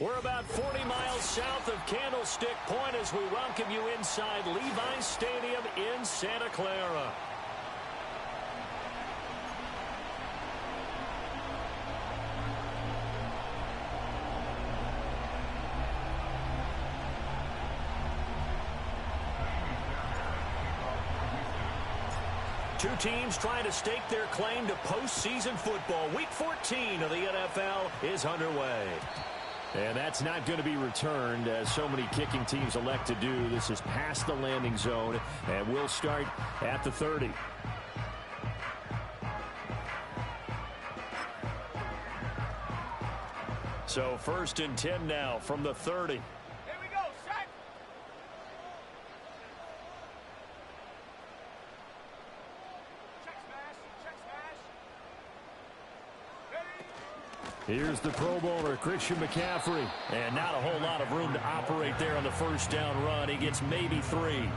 We're about 40 miles south of Candlestick Point as we welcome you inside Levi's Stadium in Santa Clara. Two teams trying to stake their claim to postseason football. Week 14 of the NFL is underway. And that's not going to be returned, as so many kicking teams elect to do. This is past the landing zone, and we'll start at the 30. So 1st and 10 now from the 30. Here's the Pro Bowler, Christian McCaffrey. And not a whole lot of room to operate there on the first down run. He gets maybe 3.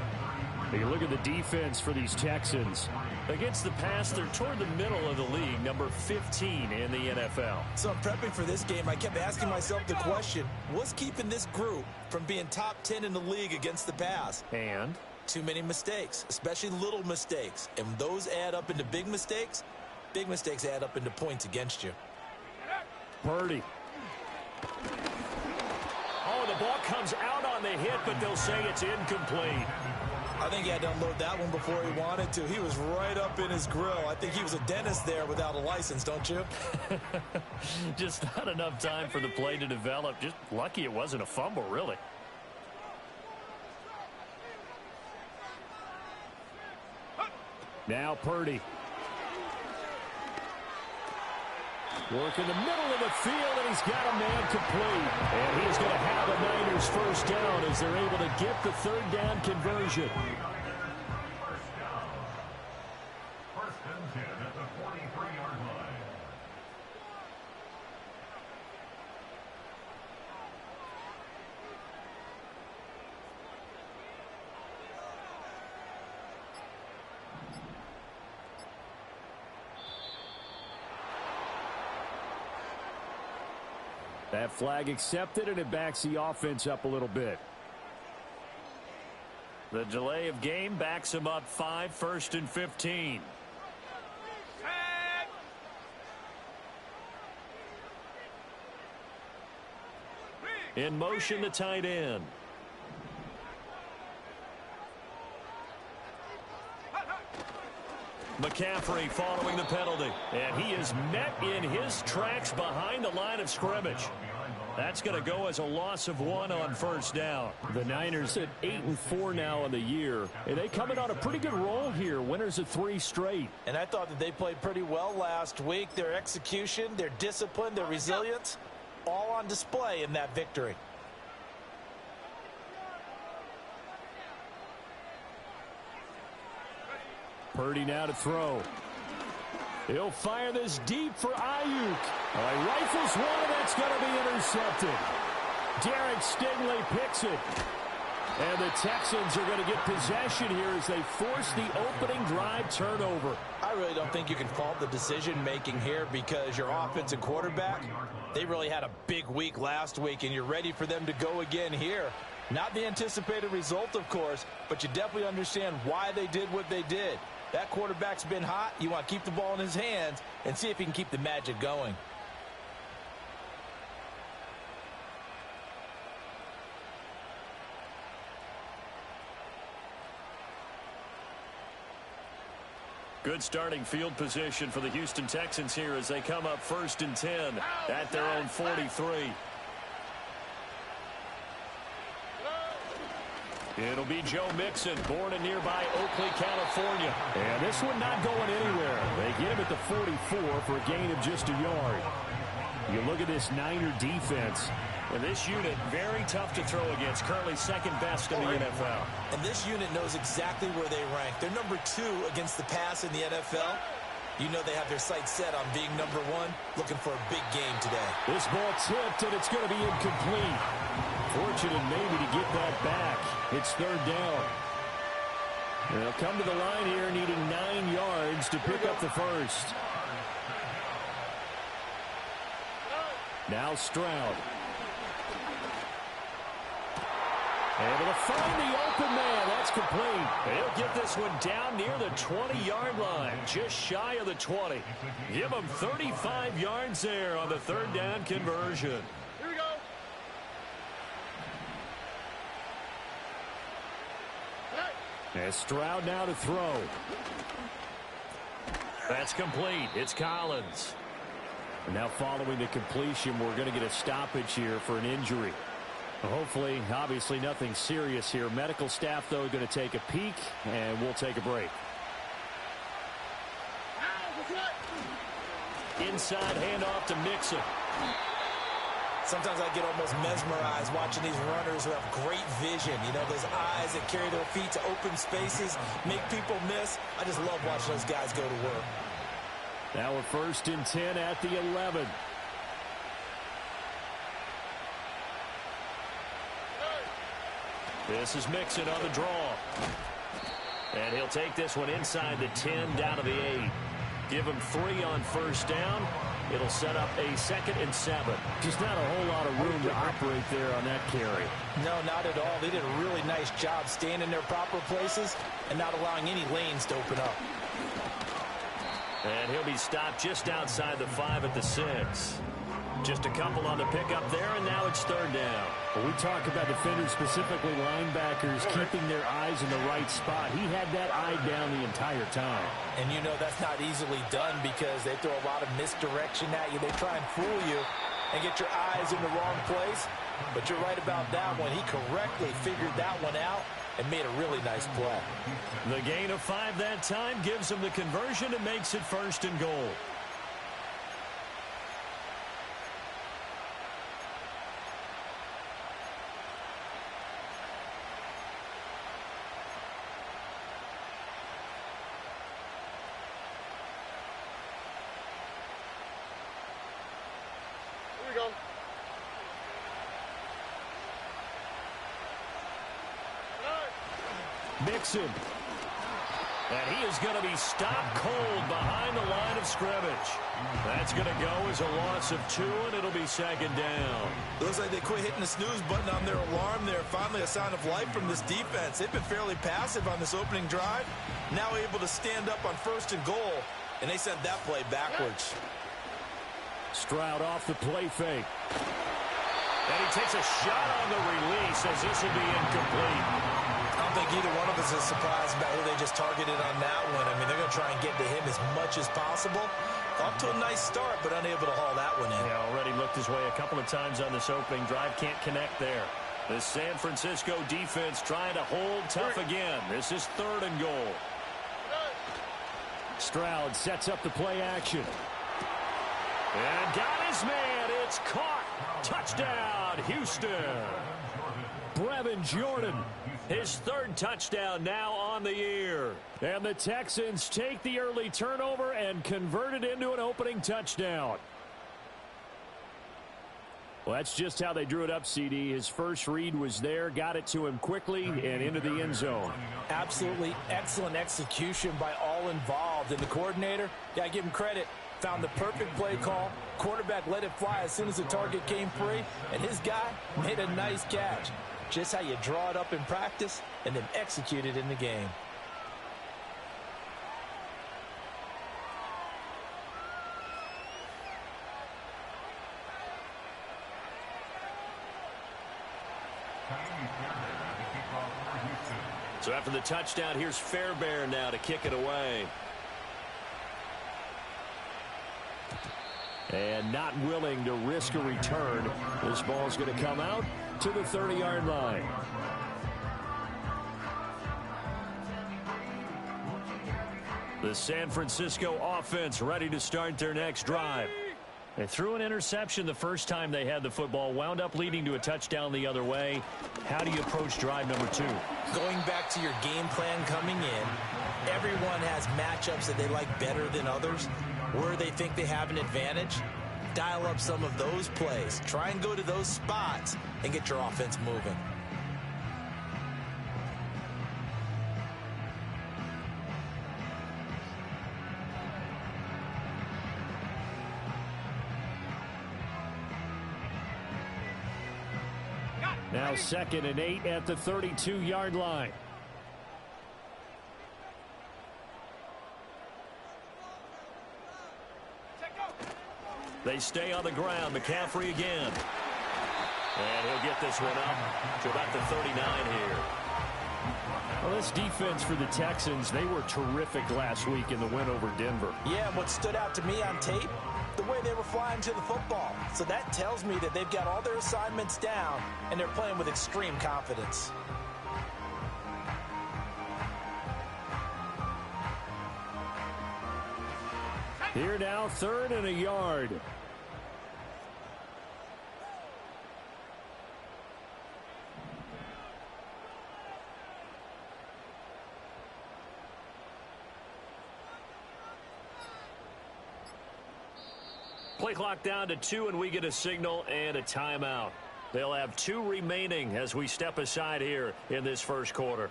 You look at the defense for these Texans. Against the pass, they're toward the middle of the league, number 15 in the NFL. So I'm prepping for this game. I kept asking myself the question, what's keeping this group from being top 10 in the league against the pass? And? Too many mistakes, especially little mistakes. And those add up into big mistakes add up into points against you. Purdy. Oh, the ball comes out on the hit, but they'll say it's incomplete. I think he had to unload that one before he wanted to. He was right up in his grill. I think he was a dentist there without a license, don't you? Just not enough time for the play to develop. Just lucky it wasn't a fumble, really. Now Purdy. Work in the middle of the field, and he's got a man complete. And he's going to have a Niners first down as they're able to get the third down conversion. First and 10 at the 43-yard line. That flag accepted, and it backs the offense up a little bit. The delay of game backs him up 5, 1st and 15. In motion, the tight end. McCaffrey following the penalty. And he is met in his tracks behind the line of scrimmage. That's going to go as a loss of 1 on first down. The Niners at 8-4 now on the year. And they coming on a pretty good roll here. Winners of 3 straight. And I thought that they played pretty well last week. Their execution, their discipline, their resilience, all on display in that victory. Purdy now to throw. He'll fire this deep for Ayuk. Rifles one, and that's going to be intercepted. Derek Stingley picks it. And the Texans are going to get possession here as they force the opening drive turnover. I really don't think you can fault the decision-making here because your offense and quarterback, they really had a big week last week, and you're ready for them to go again here. Not the anticipated result, of course, but you definitely understand why they did what they did. That quarterback's been hot. You want to keep the ball in his hands and see if he can keep the magic going. Good starting field position for the Houston Texans here as they come up 1st and 10 at their own 43. It'll be Joe Mixon, born in nearby Oakley, California. And this one not going anywhere. They get him at the 44 for a gain of just a yard. You look at this Niner defense. And this unit, very tough to throw against. Currently second best in the NFL. And this unit knows exactly where they rank. They're number 2 against the pass in the NFL. You know they have their sights set on being number 1, looking for a big game today. This ball tipped, and it's going to be incomplete. Fortunate maybe to get that back. It's 3rd down. They'll come to the line here needing 9 yards to pick up the first. Now Stroud. Able to find the open man. That's complete. He'll get this one down near the 20-yard line, just shy of the 20. Give him 35 yards there on the third down conversion. Here we go. And Stroud now to throw. That's complete. It's Collins. And now following the completion, we're going to get a stoppage here for an injury. Hopefully, obviously nothing serious here. Medical staff, though, going to take a peek, and we'll take a break. Inside handoff to Mixon. Sometimes I get almost mesmerized watching these runners who have great vision. You know, those eyes that carry their feet to open spaces, make people miss. I just love watching those guys go to work. Now we're 1st and 10 at the 11. This is Mixon on the draw. And he'll take this one inside the 10 down to the 8. Give him 3 on 1st down. It'll set up a 2nd and 7. Just not a whole lot of room to operate there on that carry. No, not at all. They did a really nice job staying in their proper places and not allowing any lanes to open up. And he'll be stopped just outside the 5 at the 6. Just a couple on the pickup there, and now it's 3rd down. When we talk about defenders, specifically linebackers, keeping their eyes in the right spot, he had that eye down the entire time. And you know that's not easily done because they throw a lot of misdirection at you. They try and fool you and get your eyes in the wrong place. But you're right about that one. He correctly figured that one out and made a really nice play. The gain of 5 that time gives him the conversion and makes it 1st and goal. Here we go. Mixon. And he is going to be stopped cold behind the line of scrimmage. That's going to go as a loss of 2, and it'll be 2nd down. Looks like they quit hitting the snooze button on their alarm there. Finally a sign of life from this defense. They've been fairly passive on this opening drive. Now able to stand up on 1st and goal, and they sent that play backwards. Stroud off the play fake. And he takes a shot on the release as this will be incomplete. I don't think either one of us is surprised about who they just targeted on that one. I mean, they're going to try and get to him as much as possible. Off to a nice start, but unable to haul that one in. Yeah, already looked his way a couple of times on this opening drive. Can't connect there. The San Francisco defense trying to hold tough again. This is 3rd and goal. Stroud sets up the play action. And got his man. It's caught. Touchdown, Houston. Brevin Jordan, his 3rd touchdown now on the year. And the Texans take the early turnover and convert it into an opening touchdown. Well, that's just how they drew it up, CD. His first read was there, got it to him quickly, and into the end zone. Absolutely excellent execution by all involved. And the coordinator, yeah, give him credit, found the perfect play call. Quarterback let it fly as soon as the target came free, and his guy made a nice catch. Just how you draw it up in practice and then execute it in the game. So after the touchdown, here's Fairbairn now to kick it away. And not willing to risk a return. This ball's going to come out to the 30-yard line. The San Francisco offense ready to start their next drive. They threw an interception the first time they had the football, wound up leading to a touchdown the other way. How do you approach drive number 2? Going back to your game plan coming in, everyone has matchups that they like better than others. Where they think they have an advantage, dial up some of those plays. Try and go to those spots and get your offense moving. Now Now 2nd and 8 at the 32-yard line. They stay on the ground. McCaffrey again. And he'll get this one up to about the 39 here. Well, this defense for the Texans, they were terrific last week in the win over Denver. Yeah, what stood out to me on tape, the way they were flying to the football. So that tells me that they've got all their assignments down, and they're playing with extreme confidence. Here now, 3rd and a yard. Play clock down to 2, and we get a signal and a timeout. They'll have 2 remaining as we step aside here in this first quarter.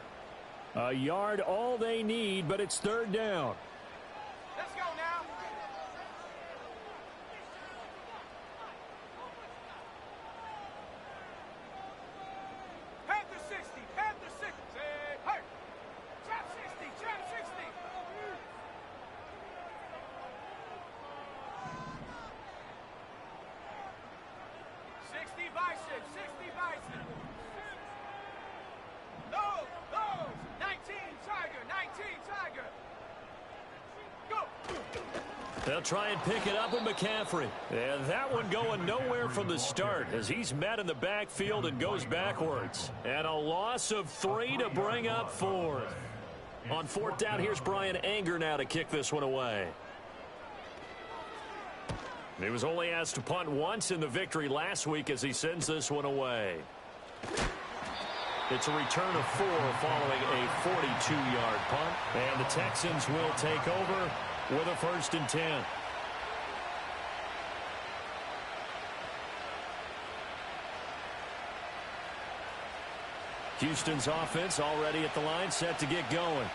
A yard all they need, but it's 3rd down. Let's go now. Panther 60, Panther 60. Hey, trap 60, trap 60. 60 bison, 60 bison. Those, 19 tiger, 19 tiger. Go. They'll try and pick it up with McCaffrey. And that one going nowhere from the start as he's met in the backfield and goes backwards. And a loss of 3 to bring up 4th. On 4th down, here's Brian Anger now to kick this one away. He was only asked to punt once in the victory last week as he sends this one away. It's a return of 4 following a 42-yard punt. And the Texans will take over with a 1st and 10. Houston's offense already at the line, set to get going.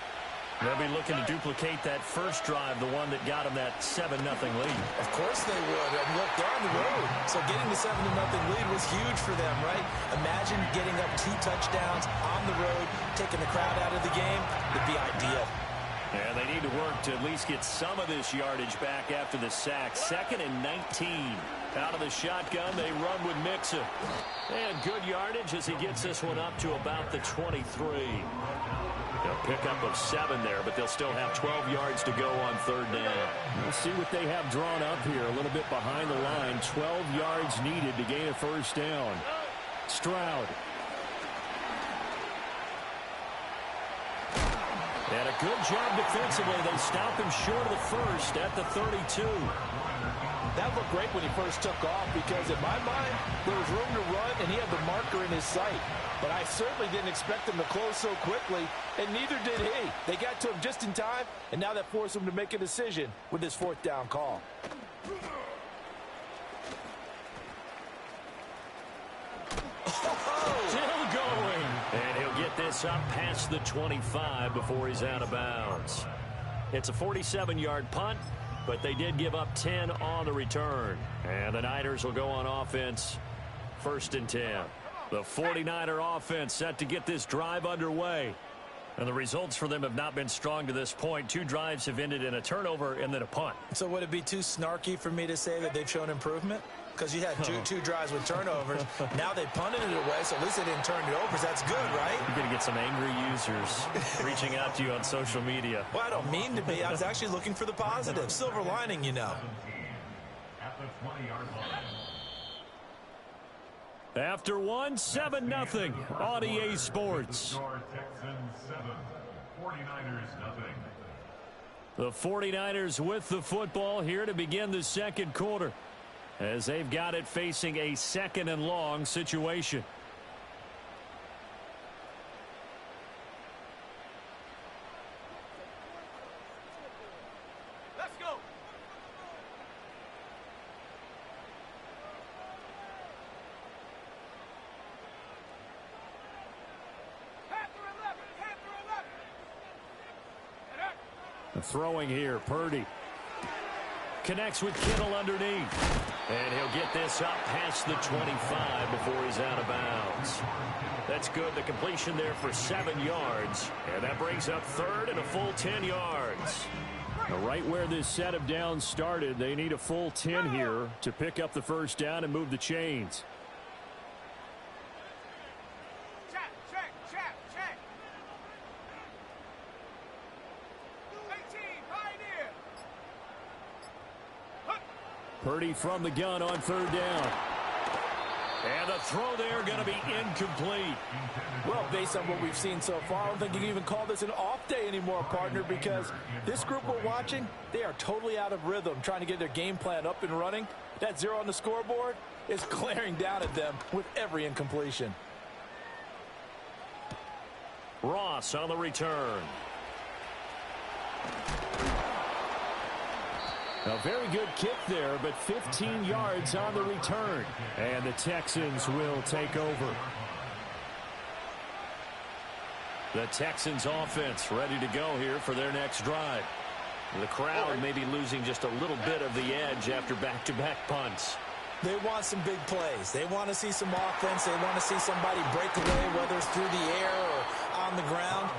They'll be looking to duplicate that first drive, the one that got them that 7-0 lead. Of course they would. And look, they're on the road. So getting the 7-0 lead was huge for them, right? Imagine getting up 2 touchdowns on the road, taking the crowd out of the game. It'd be ideal. And they need to work to at least get some of this yardage back after the sack. 2nd and 19. Out of the shotgun, they run with Mixon. And good yardage as he gets this one up to about the 23. They'll pick up of 7 there, but they'll still have 12 yards to go on 3rd down. We'll see what they have drawn up here a little bit behind the line. 12 yards needed to gain a 1st down. Stroud. And a good job defensively. They stop him short of the 1st at the 32. That looked great when he first took off because, in my mind, there was room to run and he had the marker in his sight. But I certainly didn't expect him to close so quickly, and neither did he. They got to him just in time, and now that forced him to make a decision with this 4th down call. Still going. And he'll get this up past the 25 before he's out of bounds. It's a 47-yard punt, but they did give up 10 on the return. And the Niners will go on offense, 1st and 10. The 49er offense set to get this drive underway. And the results for them have not been strong to this point. 2 drives have ended in a turnover and then a punt. So would it be too snarky for me to say that they've shown improvement? Because you had two drives with turnovers. Now they punted it away, so at least they didn't turn it over. So that's good, right? You're going to get some angry users reaching out to you on social media. Well, I don't mean to be. I was actually looking for the positive. Silver lining, you know. At the 20-yard line. After 7-0 on EA Sports. Texans 7, 49ers nothing. The 49ers with the football here to begin the 2nd quarter, as they've got it facing a 2nd and long situation. Let's go. Panther 11, Panther 11. Throwing here, Purdy. Connects with Kittle underneath. And he'll get this up past the 25 before he's out of bounds. That's good. The completion there for 7 yards. And that brings up third and a full 10 yards. Now, right where this set of downs started, they need a full 10 here to pick up the first down and move the chains. Check, check, check, check. 18, Pioneer. Purdy from the gun on third down. And the throw there going to be incomplete. Well, based on what we've seen so far, I don't think you can even call this an off day anymore, partner, because this group we're watching, they are totally out of rhythm, trying to get their game plan up and running. That 0 on the scoreboard is glaring down at them with every incompletion. Ross on the return. A very good kick there, but 15 yards on the return. And the Texans will take over. The Texans offense ready to go here for their next drive. The crowd may be losing just a little bit of the edge after back-to-back punts. They want some big plays. They want to see some offense. They want to see somebody break away, whether it's through the air or on the ground.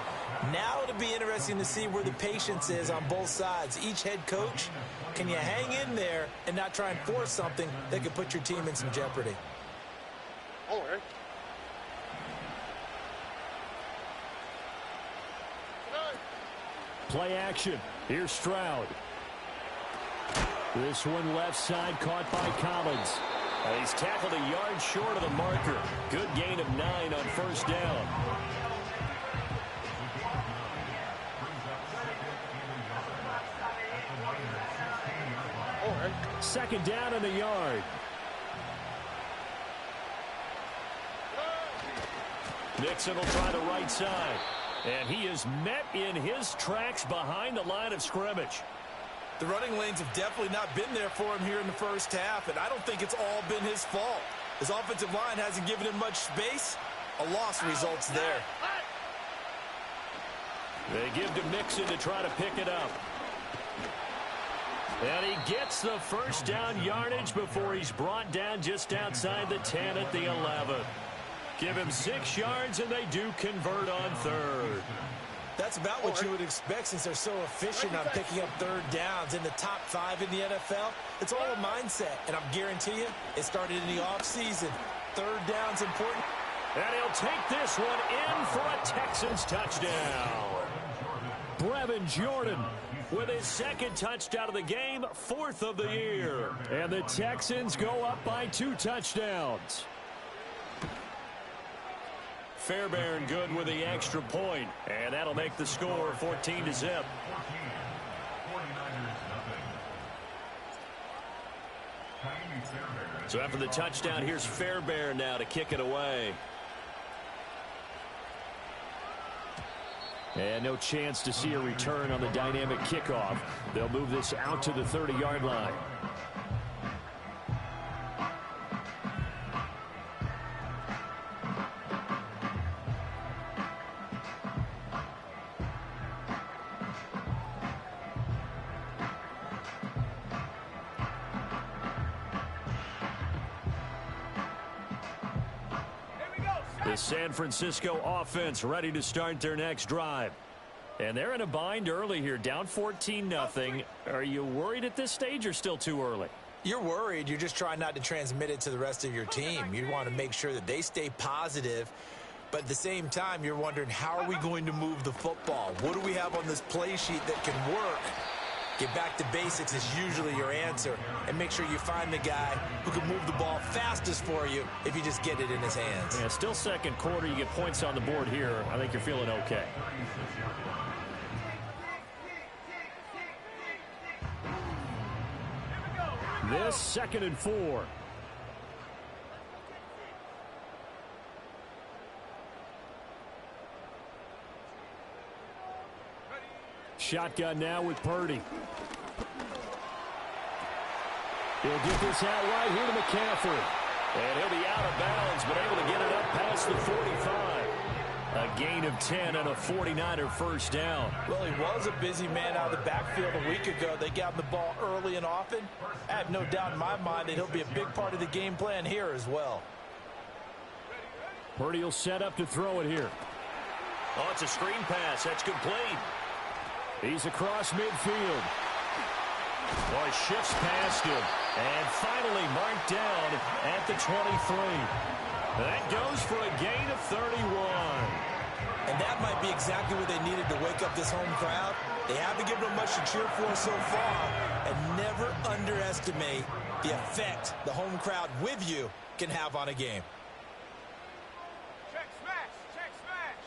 Now it'll be interesting to see where the patience is on both sides. Each head coach, can you hang in there and not try and force something that could put your team in some jeopardy? Play action. Here's Stroud. This one left side caught by Collins. He's tackled a yard short of the marker. Good gain of 9 on first down. Second down and a yard. Nixon will try the right side. And he is met in his tracks behind the line of scrimmage. The running lanes have definitely not been there for him here in the first half, and I don't think it's all been his fault. His offensive line hasn't given him much space. A loss results there. They give to Mixon to try to pick it up. And he gets the first down yardage before he's brought down just outside the 10 at the 11. Give him 6 yards, and they do convert on third. That's about what you would expect since they're so efficient on picking up third downs. In the top 5 in the NFL, it's all a mindset, and I'm guarantee you it started in the offseason. Third down's important. And he'll take this one in for a Texans touchdown. Brevin Jordan with his second touchdown of the game, 4th of the year. And the Texans go up by 2 touchdowns. Fairbairn good with the extra point, and that'll make the score 14-0. So after the touchdown, here's Fairbairn now to kick it away. And no chance to see a return on the dynamic kickoff. They'll move this out to the 30-yard line. The San Francisco offense ready to start their next drive. And they're in a bind early here, down 14-0. Are you worried at this stage or still too early? You're worried. You're just trying not to transmit it to the rest of your team. You want to make sure that they stay positive. But at the same time, you're wondering, how are we going to move the football? What do we have on this play sheet that can work? Get back to basics is usually your answer. And make sure you find the guy who can move the ball fastest for you if you just get it in his hands. Yeah, still second quarter. You get points on the board here. I think you're feeling okay. This 2nd and 4. Shotgun now with Purdy. He'll get this out right here to McCaffrey. And he'll be out of bounds, but able to get it up past the 45. A gain of 10 and a 49er first down. Well, he was a busy man out of the backfield a week ago. They got him the ball early and often. I have no doubt in my mind that he'll be a big part of the game plan here as well. Purdy will set up to throw it here. Oh, it's a screen pass. That's complete. He's across midfield. Oh, he shifts past him. And finally marked down at the 23. That goes for a gain of 31. And that might be exactly what they needed to wake up this home crowd. They haven't given them much to cheer for so far. And never underestimate the effect the home crowd with you can have on a game. Check smash. Check smash.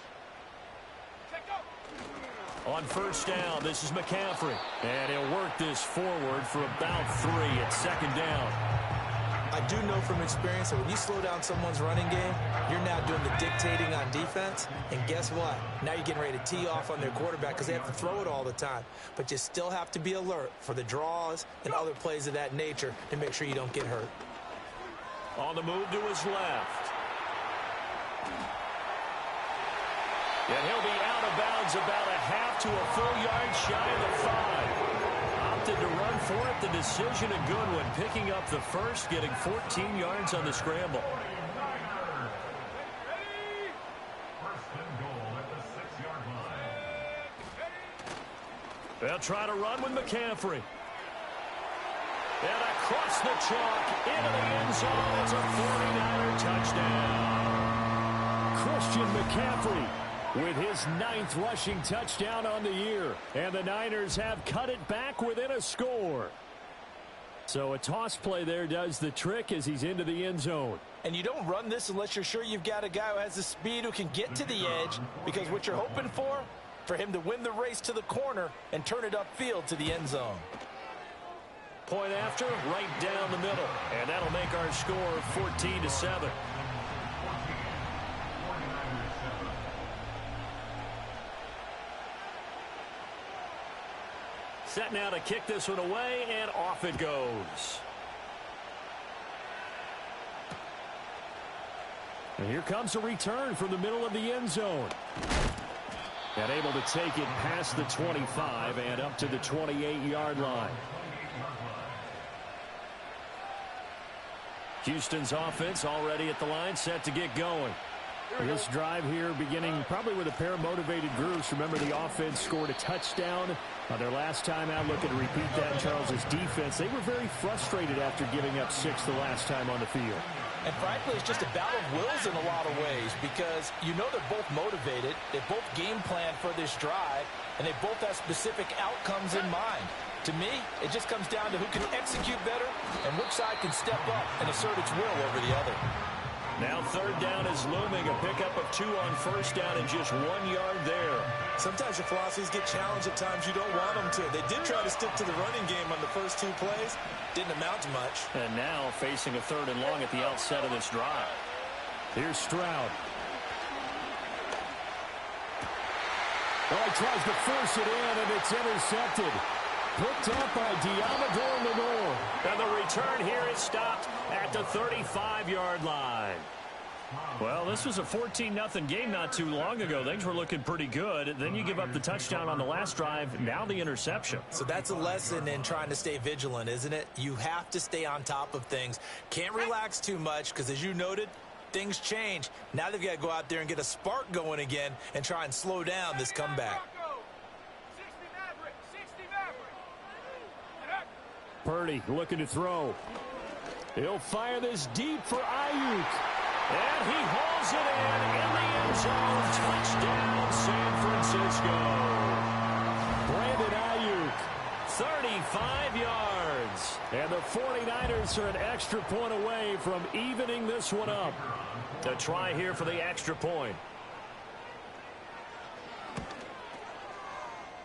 Check go. On first down, this is McCaffrey. And he'll work this forward for about 3 at second down. I do know from experience that when you slow down someone's running game, you're now doing the dictating on defense. And guess what? Now you're getting ready to tee off on their quarterback because they have to throw it all the time. But you still have to be alert for the draws and other plays of that nature to make sure you don't get hurt. On the move to his left. And he'll be out of bounds about a half to a full yard shy of the 5. Opted to run for it. The decision a good one. Picking up the first, getting 14 yards on the scramble. First and goal at the 6-yard line. They'll try to run with McCaffrey. And across the chalk into the end zone. It's a 49er touchdown. Christian McCaffrey with his 9th rushing touchdown on the year. And the Niners have cut it back within a score. So a toss play there does the trick as he's into the end zone. And you don't run this unless you're sure you've got a guy who has the speed who can get to the edge, because what you're hoping for him to win the race to the corner and turn it upfield to the end zone. Point after, right down the middle. And that'll make our score 14-7. Set now to kick this one away, and off it goes. And here comes a return from the middle of the end zone. And able to take it past the 25 and up to the 28-yard line. Houston's offense already at the line, set to get going. This drive here beginning probably with a pair of motivated groups. Remember, the offense scored a touchdown their last time out. Looking to repeat that in Charles's defense. They were very frustrated after giving up 6 the last time on the field. And frankly, it's just a battle of wills in a lot of ways, because you know they're both motivated. They both game plan for this drive, and they both have specific outcomes in mind. To me, it just comes down to who can execute better and which side can step up and assert its will over the other. Now third down is looming. A pickup of 2 on first down and just 1 yard there. Sometimes your philosophies get challenged at times you don't want them to. They did try to stick to the running game on the first 2 plays. Didn't amount to much. And now facing a 3rd and long at the outset of this drive. Here's Stroud. Oh, he tries to force it in, and it's intercepted. Picked up by Diamador Lenore. And the return here is stopped at the 35-yard line. Well, this was a 14-0 game not too long ago. Things were looking pretty good. Then you give up the touchdown on the last drive. Now the interception. So that's a lesson in trying to stay vigilant, isn't it? You have to stay on top of things. Can't relax too much because, as you noted, things change. Now they've got to go out there and get a spark going again and try and slow down this comeback. 60 Maverick. Purdy looking to throw. He'll fire this deep for Ayuk. And he hauls it in the end zone. Touchdown, San Francisco. Brandon Ayuk, 35 yards. And the 49ers are an extra point away from evening this one up. A try here for the extra point.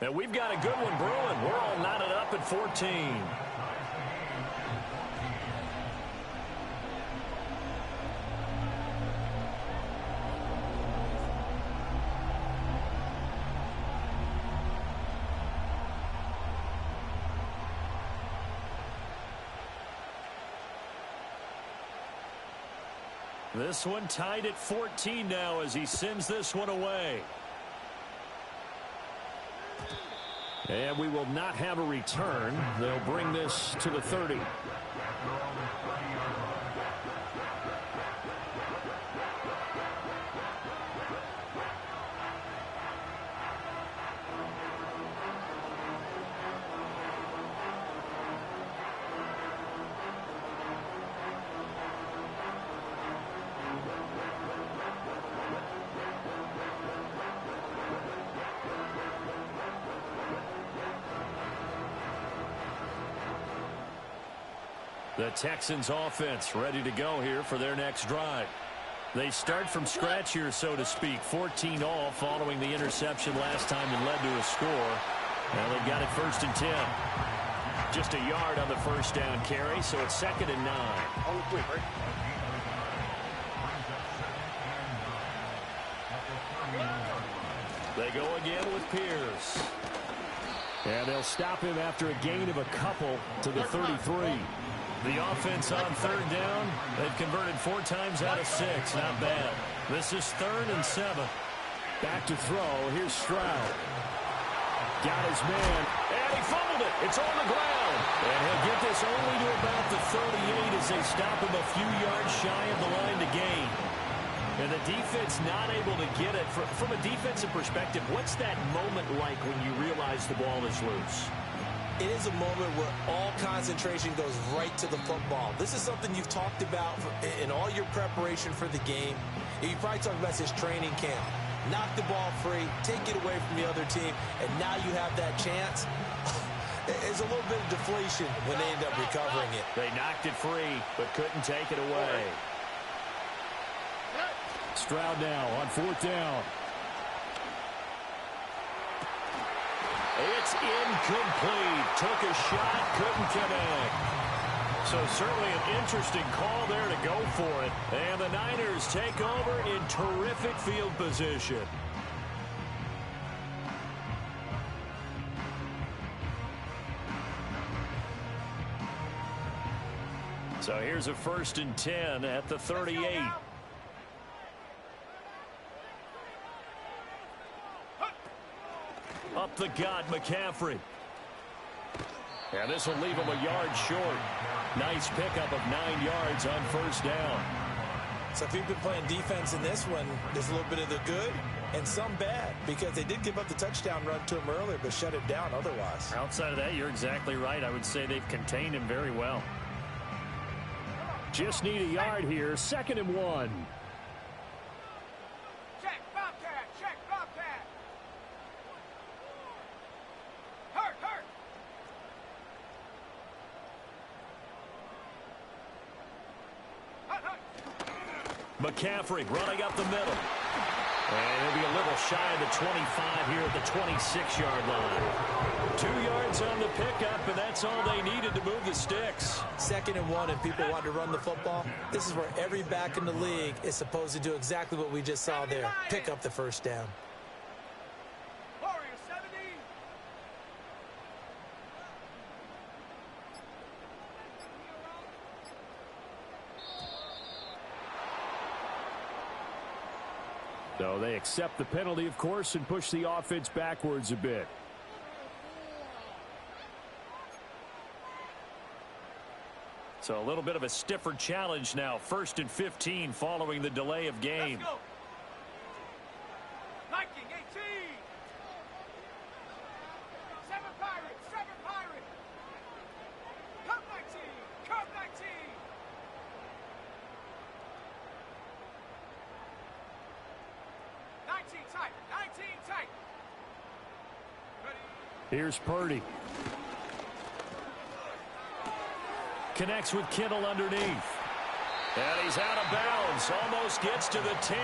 And we've got a good one brewing. We're all knotted up at 14. This one tied at 14 now as he sends this one away. And we will not have a return. They'll bring this to the 30. The Texans offense ready to go here for their next drive. They start from scratch here, so to speak. 14 all following the interception last time that led to a score. Now they've got it 1st and 10. Just a yard on the first down carry, so it's 2nd and 9. They go again with Pierce. And they'll stop him after a gain of a couple to the 33. The offense on 3rd down. They've converted 4 times out of 6. Not bad. This is 3rd and 7. Back to throw. Here's Stroud. Got his man. And he fumbled it. It's on the ground. And he'll get this only to about the 38 as they stop him a few yards shy of the line to gain. And the defense not able to get it. From a defensive perspective, what's that moment like when you realize the ball is loose? It is a moment where all concentration goes right to the football. This is something you've talked about in all your preparation for the game. You probably talked about this training camp. Knock the ball free, take it away from the other team, and now you have that chance. It's a little bit of deflation when they end up recovering it. They knocked it free, but couldn't take it away. Stroud now on 4th down. It's incomplete. Took a shot, couldn't connect. So certainly an interesting call there to go for it. And the Niners take over in terrific field position. So here's a 1st and 10 at the 38. Up the gut, McCaffrey. And this will leave him a yard short. Nice pickup of 9 yards on 1st down. So if you've been playing defense in this one, there's a little bit of the good and some bad, because they did give up the touchdown run to him earlier, but shut it down otherwise. Outside of that, you're exactly right. I would say they've contained him very well. Just need a yard here. 2nd and 1. Check, Bobcat, check, Bobcat. Hurt, hurt. Hurt, hurt. McCaffrey running up the middle. And he'll be a little shy of the 25 here at the 26-yard line. 2 yards on the pickup, and that's all they needed to move the sticks. 2nd and 1, and people want to run the football. This is where every back in the league is supposed to do exactly what we just saw there. Pick up the 1st down. Warrior 70. So they accept the penalty, of course, and push the offense backwards a bit. So a little bit of a stiffer challenge now. 1st and 15 following the delay of game. Let's go. Viking 18. 7 Pirates, 7 Pirates. Cup 19, Cup 19. Tight, 19 tight. Ready. Here's Purdy. Connects with Kittle underneath. And he's out of bounds. Almost gets to the 10.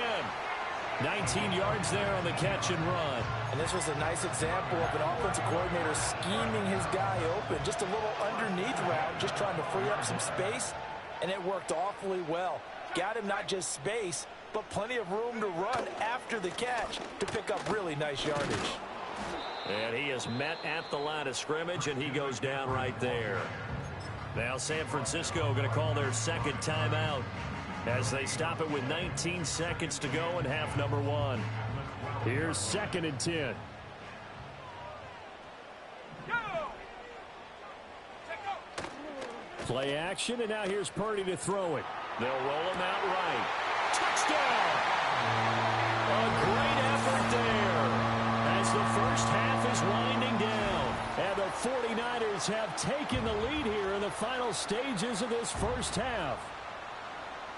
19 yards there on the catch and run. And this was a nice example of an offensive coordinator scheming his guy open. Just a little underneath route, just trying to free up some space. And it worked awfully well. Got him not just space, but plenty of room to run after the catch to pick up really nice yardage. And he is met at the line of scrimmage, and he goes down right there. Now San Francisco going to call their 2nd timeout. as they stop it with 19 seconds to go in half number one. Here's 2nd and 10. Play action, and now here's Purdy to throw it. They'll roll him out right. Touchdown! A great effort there as the first half is winding down. And the 49ers have taken the lead here in the final stages of this first half.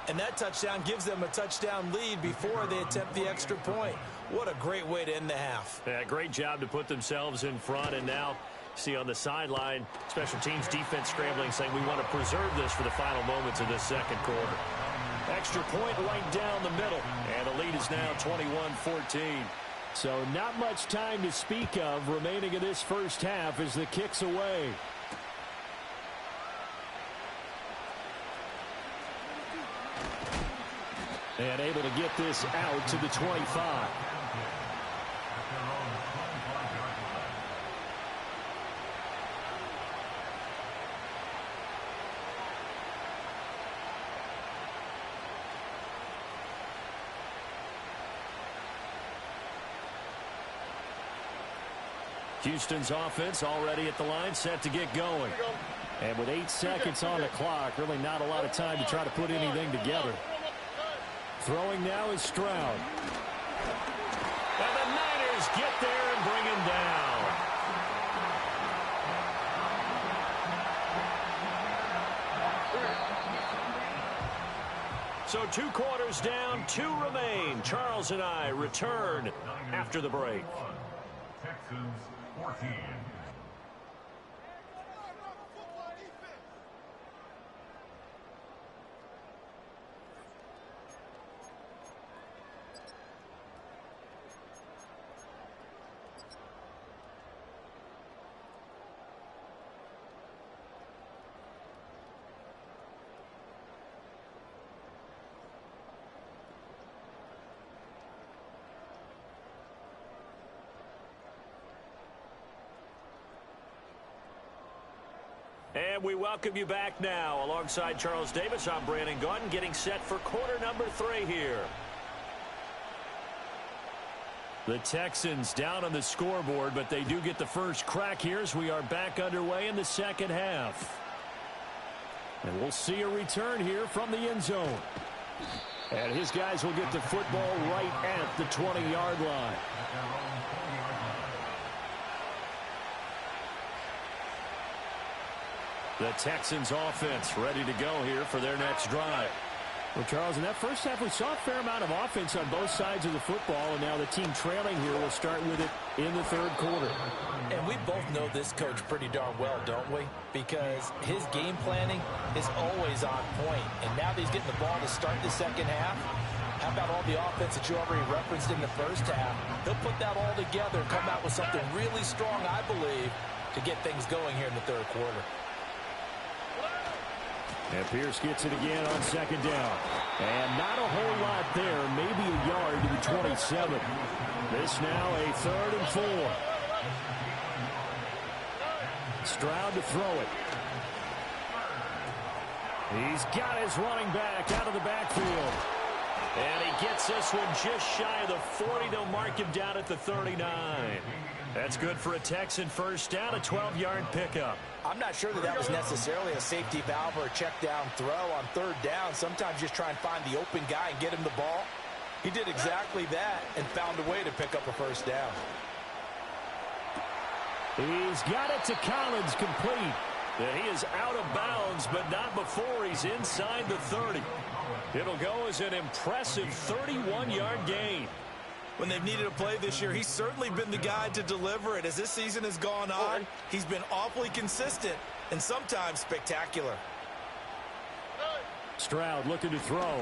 And that touchdown gives them a touchdown lead before they attempt the extra point. What a great way to end the half. Yeah, great job to put themselves in front, and now see on the sideline, special teams defense scrambling, saying we want to preserve this for the final moments of this second quarter. Extra point right down the middle, and the lead is now 21-14. So not much time to speak of remaining in this first half as the kick's away. And able to get this out to the 25. Houston's offense already at the line, set to get going. And with 8 seconds on the clock, really not a lot of time to try to put anything together. Throwing now is Stroud. And the Niners get there and bring him down. So 2 quarters down, 2 remain. Charles and I return after the break. Texans 14. And we welcome you back now. Alongside Charles Davis, I'm Brandon Gaudin, getting set for quarter number 3 here. The Texans down on the scoreboard, but they do get the first crack here as we are back underway in the second half. And we'll see a return here from the end zone. And his guys will get the football right at the 20-yard line. The Texans offense ready to go here for their next drive. Well, Charles, in that first half, we saw a fair amount of offense on both sides of the football, and now the team trailing here will start with it in the third quarter. And we both know this coach pretty darn well, don't we? Because his game planning is always on point. And now that he's getting the ball to start the second half, how about all the offense that you already referenced in the first half? He'll put that all together and come out with something really strong, I believe, to get things going here in the third quarter. And Pierce gets it again on second down. And not a whole lot there, maybe a yard to the 27. This now a 3rd and 4. Stroud to throw it. He's got his running back out of the backfield. And he gets this one just shy of the 40. They'll mark him down at the 39. That's good for a Texan first down, a 12-yard pickup. I'm not sure that that was necessarily a safety valve or a check down throw on third down. Sometimes just try and find the open guy and get him the ball. He did exactly that and found a way to pick up a first down. He's got it to Collins, complete. And he is out of bounds, but not before he's inside the 30. It'll go as an impressive 31-yard gain. When they've needed a play this year, he's certainly been the guy to deliver it. As this season has gone on, he's been awfully consistent and sometimes spectacular. Stroud looking to throw.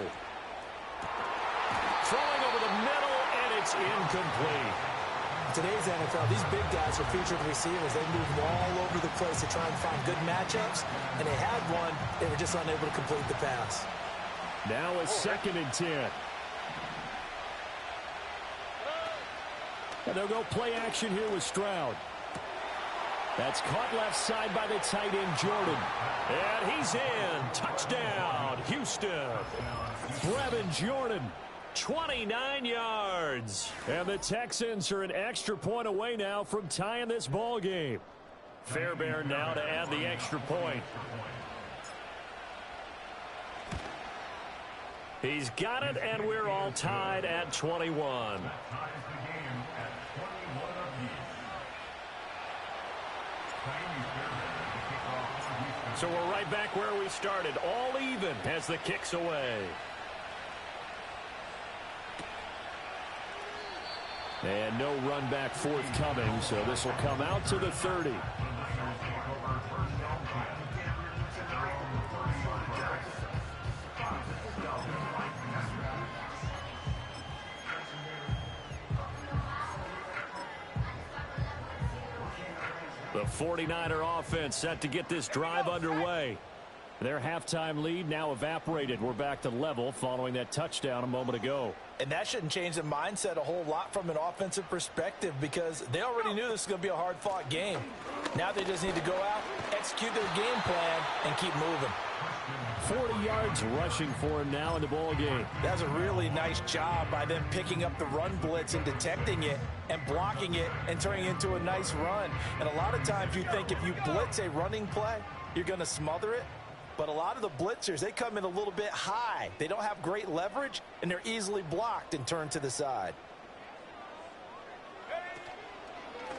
Throwing over the middle, and it's incomplete. In today's NFL, these big guys are featured receivers. They move all over the place to try and find good matchups, and they had one. They were just unable to complete the pass. Now a 2nd and 10. And they'll go play action here with Stroud. That's caught left side by the tight end, Jordan. And he's in. Touchdown, Houston. Brevin Jordan, 29 yards. And the Texans are an extra point away now from tying this ball game. Fairbairn now to add the extra point. He's got it, and we're all tied at 21. So we're right back where we started, all even as the kick's away. And no run back forthcoming, so this will come out to the 30. The 49er offense set to get this drive underway. Their halftime lead now evaporated. We're back to level following that touchdown a moment ago. And that shouldn't change the mindset a whole lot from an offensive perspective because they already knew this was going to be a hard-fought game. Now they just need to go out, execute their game plan, and keep moving. 40 yards rushing for him now in the ball game. That's a really nice job by them picking up the run blitz and detecting it and blocking it and turning it into a nice run. And a lot of times you think if you blitz a running play, you're going to smother it. But a lot of the blitzers, they come in a little bit high. They don't have great leverage, and they're easily blocked and turned to the side.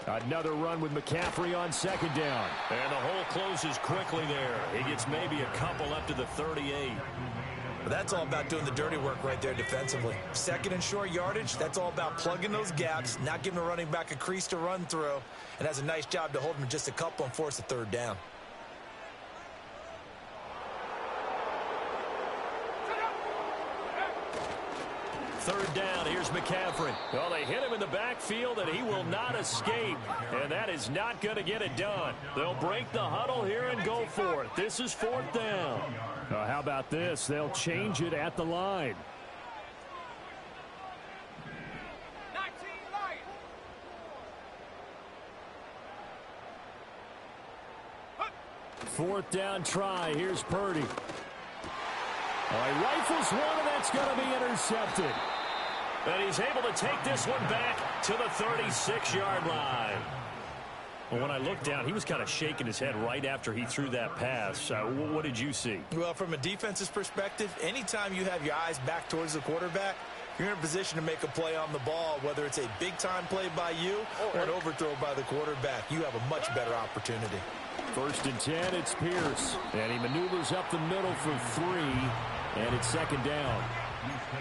Another run with McCaffrey on second down. And the hole closes quickly there. He gets maybe a couple up to the 38. But that's all about doing the dirty work right there defensively. Second and short yardage, that's all about plugging those gaps, not giving a running back a crease to run through, and has a nice job to hold him just a couple and force a third down. Third down, here's McCaffrey. Well, they hit him in the backfield, and he will not escape. And that is not going to get it done. They'll break the huddle here and go for it. This is fourth down. How about this? They'll change it at the line. 19 Lions. Fourth down try. Here's Purdy. All right, rifles one, and that's going to be intercepted. And he's able to take this one back to the 36-yard line. Well, when I looked down, he was kind of shaking his head right after he threw that pass. What did you see? Well, from a defense's perspective, anytime you have your eyes back towards the quarterback, you're in a position to make a play on the ball, whether it's a big-time play by you or an overthrow by the quarterback. You have a much better opportunity. First and 10, it's Pierce. And he maneuvers up the middle for 3, and it's second down.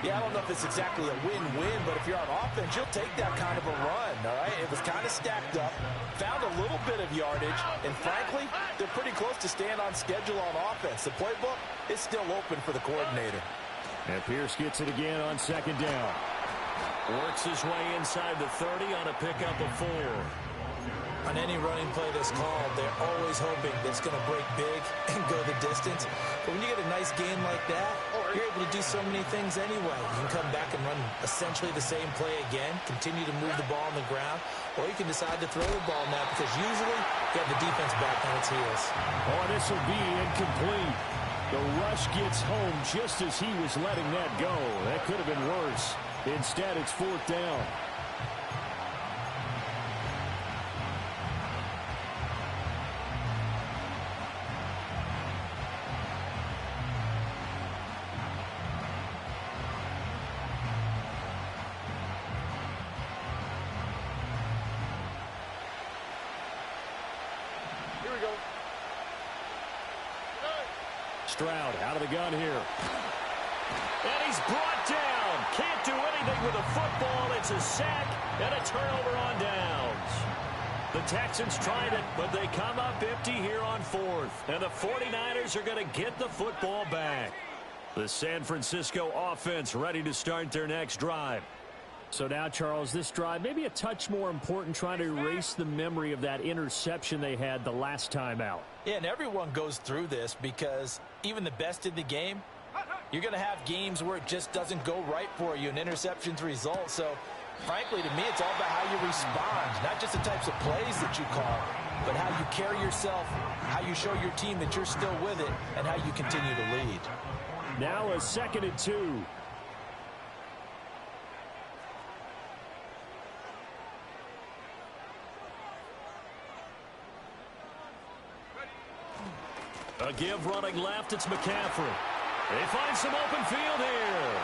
Yeah, I don't know if it's exactly a win-win, but if you're on offense, you'll take that kind of a run, all right? It was kind of stacked up, found a little bit of yardage, and frankly, they're pretty close to staying on schedule on offense. The playbook is still open for the coordinator. And Pierce gets it again on second down. Works his way inside the 30 on a pickup of 4. On any running play that's called, they're always hoping that it's going to break big and go the distance. But when you get a nice game like that, you're able to do so many things anyway. You can come back and run essentially the same play again, continue to move the ball on the ground, or you can decide to throw the ball now because usually you have the defense back on its heels. Oh, this will be incomplete. The rush gets home just as he was letting that go. That could have been worse. Instead, it's fourth down. Stroud out of the gun here. And he's brought down. Can't do anything with a football. It's a sack and a turnover on downs. The Texans tried it, but they come up empty here on fourth. And the 49ers are going to get the football back. The San Francisco offense ready to start their next drive. So now, Charles, this drive maybe a touch more important, trying to erase the memory of that interception they had the last time out. Yeah, and everyone goes through this because even the best in the game, you're going to have games where it just doesn't go right for you and interceptions result. So Frankly, to me, it's all about how you respond, not just the types of plays that you call, but how you carry yourself, how you show your team that you're still with it, and how you continue to lead. Now a 2nd and 2. A give running left, it's McCaffrey. They find some open field here.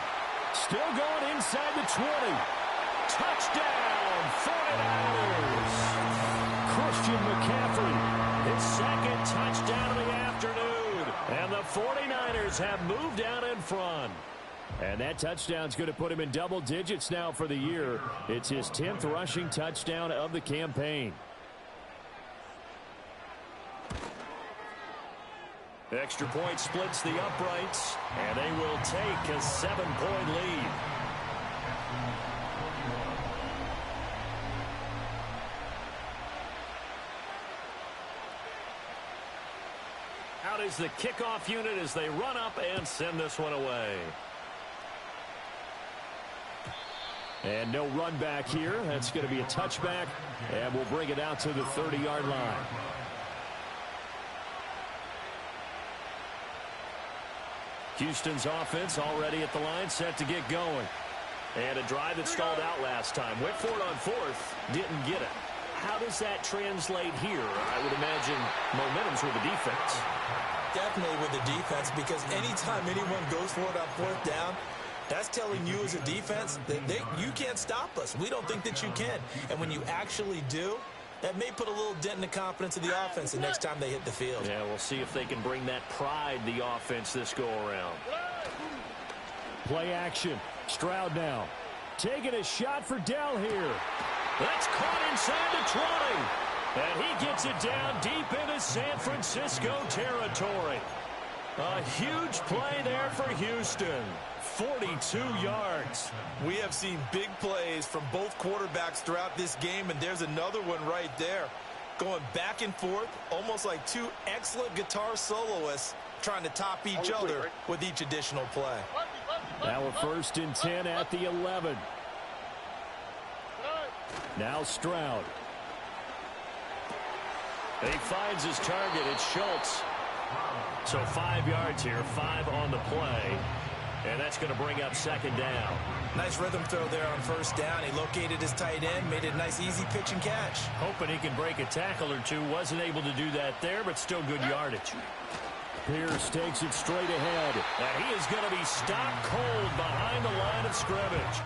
Still going inside the 20. Touchdown, 49ers. Christian McCaffrey, his 2nd touchdown of the afternoon. And the 49ers have moved out in front. And that touchdown's going to put him in double digits now for the year. It's his 10th rushing touchdown of the campaign. Extra point splits the uprights, and they will take a 7-point lead. Out is the kickoff unit as they run up and send this one away. And no run back here. That's going to be a touchback, and we'll bring it out to the 30-yard line. Houston's offense already at the line, set to get going. And a drive that stalled out last time. Went for it on 4th, didn't get it. How does that translate here? I would imagine momentum's with the defense. Definitely with the defense, because anytime anyone goes for it on 4th down, that's telling you as a defense that you can't stop us. We don't think that you can. And when you actually do, that may put a little dent in the confidence of the offense the next time they hit the field. Yeah, we'll see if they can bring that pride, the offense, this go-around. Play action. Stroud now. Taking a shot for Dell here. That's caught inside the 20. And he gets it down deep into San Francisco territory. A huge play there for Houston. 42 yards. We have seen big plays from both quarterbacks throughout this game, and there's another one right there. Going back and forth, almost like two excellent guitar soloists trying to top each other with each additional play. Now a 1st and 10 at the 11. Now Stroud. He finds his target. It's Schultz. So 5 yards here, 5 on the play. And that's going to bring up 2nd down. Nice rhythm throw there on 1st down. He located his tight end, made it a nice easy pitch and catch. Hoping he can break a tackle or two. Wasn't able to do that there, but still good yardage. Pierce takes it straight ahead. And he is going to be stopped cold behind the line of scrimmage.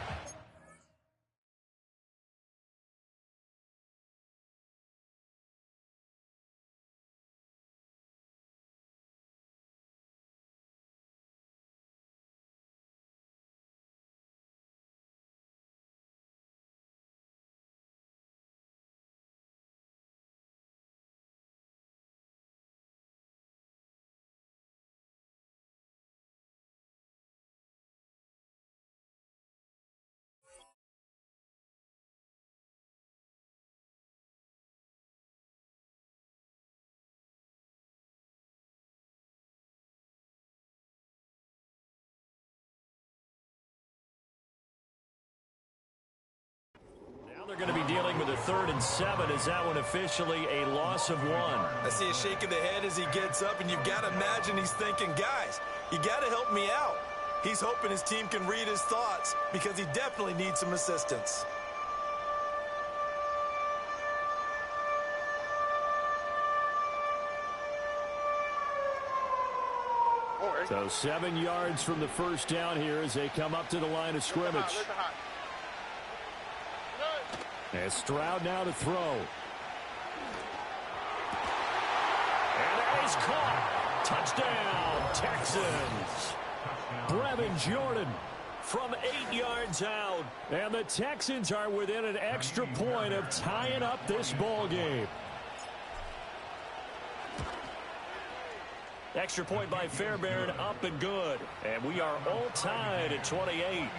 They're going to be dealing with a 3rd and 7. Is that one officially a loss of 1? I see a shake of the head as he gets up, and you've got to imagine he's thinking, guys, you got to help me out. He's hoping his team can read his thoughts because he definitely needs some assistance. So 7 yards from the 1st down here as they come up to the line of scrimmage. And Stroud now to throw. And he's caught. Touchdown, Texans. Brevin Jordan from 8 yards out. And the Texans are within an extra point of tying up this ball game. Extra point by Fairbairn, up and good. And we are all tied at 28.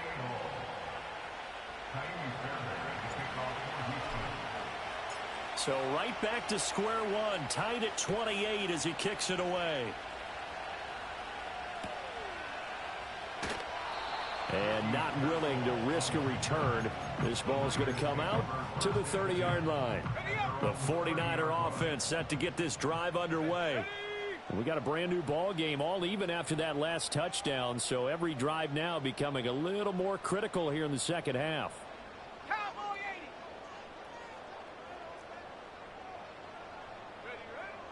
So right back to square one, tied at 28 as he kicks it away. And not willing to risk a return. This ball is going to come out to the 30-yard line. The 49er offense set to get this drive underway. We got a brand new ball game, all even after that last touchdown. So every drive now becoming a little more critical here in the second half.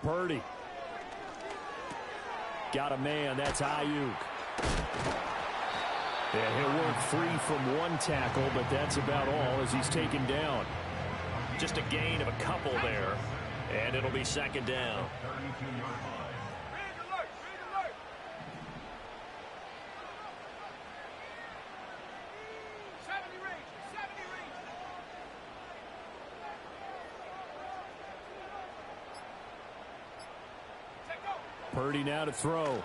Purdy. Got a man. That's Ayuk. Yeah, he'll work free from one tackle, but that's about all as he's taken down. Just a gain of a couple there, and it'll be second down. Purdy now to throw.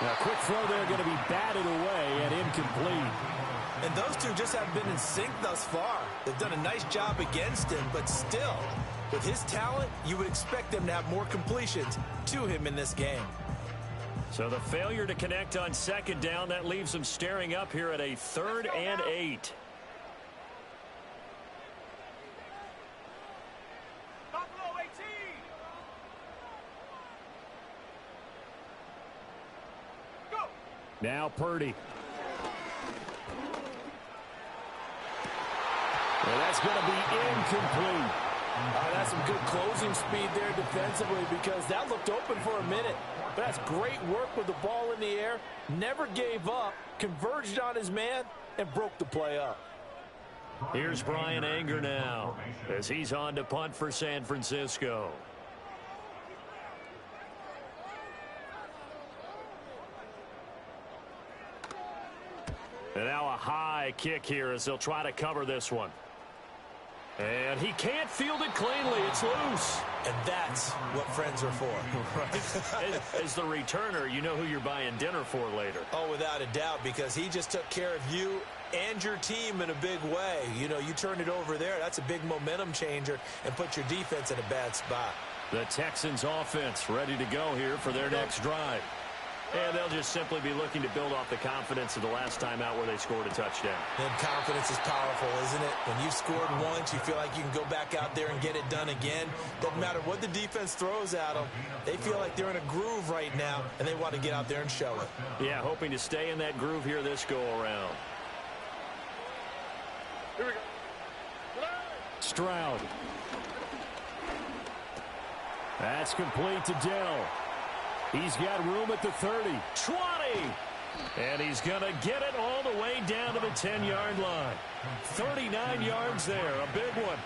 Now, a quick throw there going to be batted away and incomplete. And those two just haven't been in sync thus far. They've done a nice job against him, but still, with his talent, you would expect them to have more completions to him in this game. So the failure to connect on second down, that leaves them staring up here at a 3rd and 8. Now Purdy. Well, that's going to be incomplete. That's some good closing speed there defensively because that looked open for a minute. But that's great work with the ball in the air. Never gave up, converged on his man, and broke the play up. Here's Brian Anger now as he's on to punt for San Francisco. And now a high kick here as they'll try to cover this one. And he can't field it cleanly. It's loose. And that's what friends are for. Right. As the returner, you know who you're buying dinner for later. Oh, without a doubt, because he just took care of you and your team in a big way. You know, you turn it over there. That's a big momentum changer and put your defense in a bad spot. The Texans offense ready to go here for their next drive. And they'll just simply be looking to build off the confidence of the last time out where they scored a touchdown. And confidence is powerful, isn't it? When you've scored once, you feel like you can go back out there and get it done again. Doesn't matter what the defense throws at them. They feel like they're in a groove right now, and they want to get out there and show it. Yeah, hoping to stay in that groove here this go-around. Here we go. Stroud. That's complete to Dell. He's got room at the 30, 20, and he's going to get it all the way down to the 10-yard line. 39 yards there, a big one.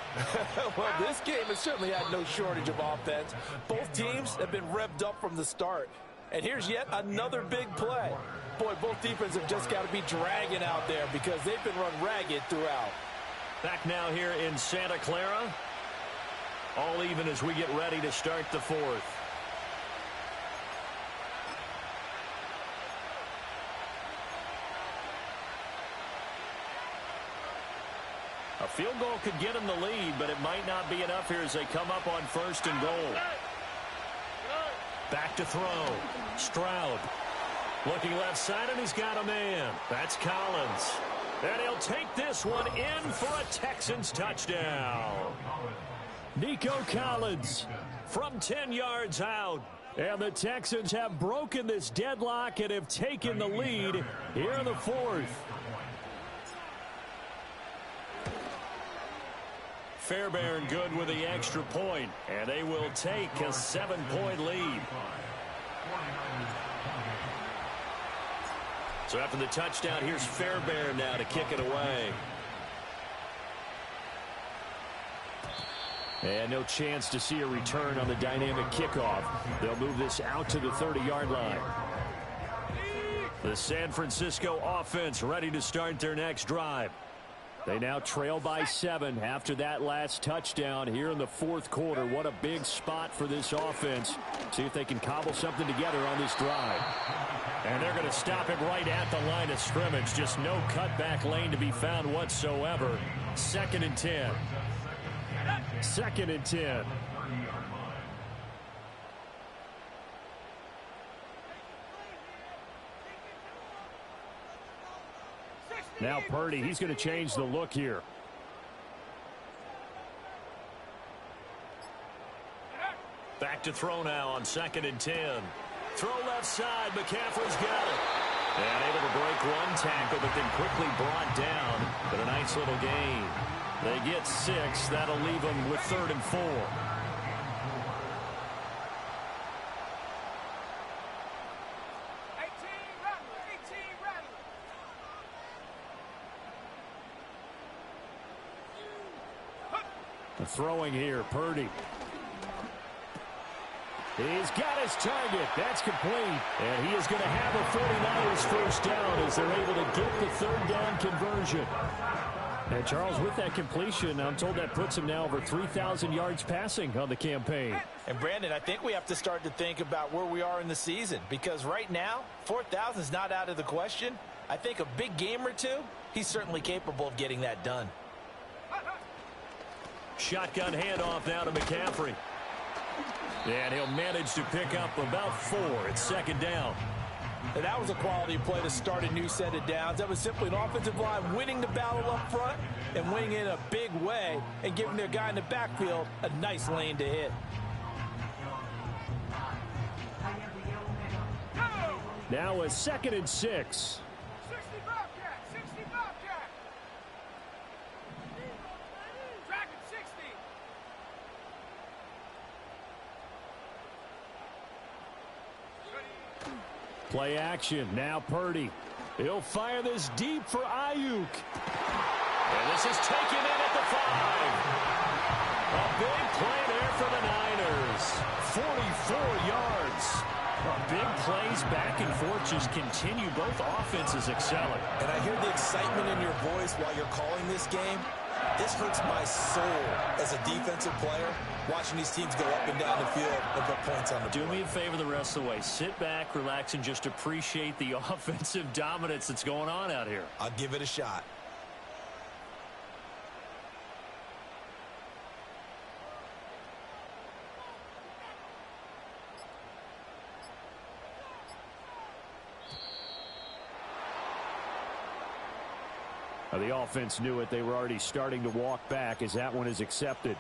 Well, this game has certainly had no shortage of offense. Both teams have been revved up from the start. And here's yet another big play. Boy, both defenses have just got to be dragging out there because they've been run ragged throughout. Back now here in Santa Clara. All even as we get ready to start the fourth. A field goal could get them the lead, but it might not be enough here as they come up on 1st and goal. Back to throw. Stroud. Looking left side, and he's got a man. That's Collins. And he'll take this one in for a Texans touchdown. Nico Collins from 10 yards out. And the Texans have broken this deadlock and have taken the lead here in the fourth. Fairbairn good with the extra point, and they will take a 7-point lead. So after the touchdown, here's Fairbairn now to kick it away. And no chance to see a return on the dynamic kickoff. They'll move this out to the 30-yard line. The San Francisco offense ready to start their next drive. They now trail by 7 after that last touchdown here in the fourth quarter. What a big spot for this offense. See if they can cobble something together on this drive. And they're going to stop it right at the line of scrimmage. Just no cutback lane to be found whatsoever. 2nd and 10. 2nd and 10. Now Purdy, he's going to change the look here. Back to throw now on 2nd and 10. Throw left side. McCaffrey's got it. And able to break one tackle, but then quickly brought down with a nice little gain. They get 6. That'll leave them with 3rd and 4. Throwing here, Purdy. He's got his target. That's complete. And he is going to have a 49ers first down as they're able to get the 3rd down conversion. And Charles, with that completion, I'm told that puts him now over 3,000 yards passing on the campaign. And Brandon, I think we have to start to think about where we are in the season, because right now, 4,000 is not out of the question. I think a big game or two, he's certainly capable of getting that done. Shotgun handoff now to McCaffrey. And he'll manage to pick up about 4. It's 2nd down. And that was a quality play to start a new set of downs. That was simply an offensive line winning the battle up front and winning in a big way and giving their guy in the backfield a nice lane to hit. Now a 2nd and 6. 60 Bobcat, 60 Bobcat. Dragon 60. Play action. Now Purdy. He'll fire this deep for Ayuk. And this is taken in at the 5. A big play there for the Niners. 44 yards. Big plays back and forth just continue. Both offenses excelling. And I hear the excitement in your voice while you're calling this game. This hurts my soul as a defensive player, watching these teams go up and down the field and put points on the board. Do me a favor the rest of the way. Sit back, relax, and just appreciate the offensive dominance that's going on out here. I'll give it a shot. The offense knew it. They were already starting to walk back as that one is accepted.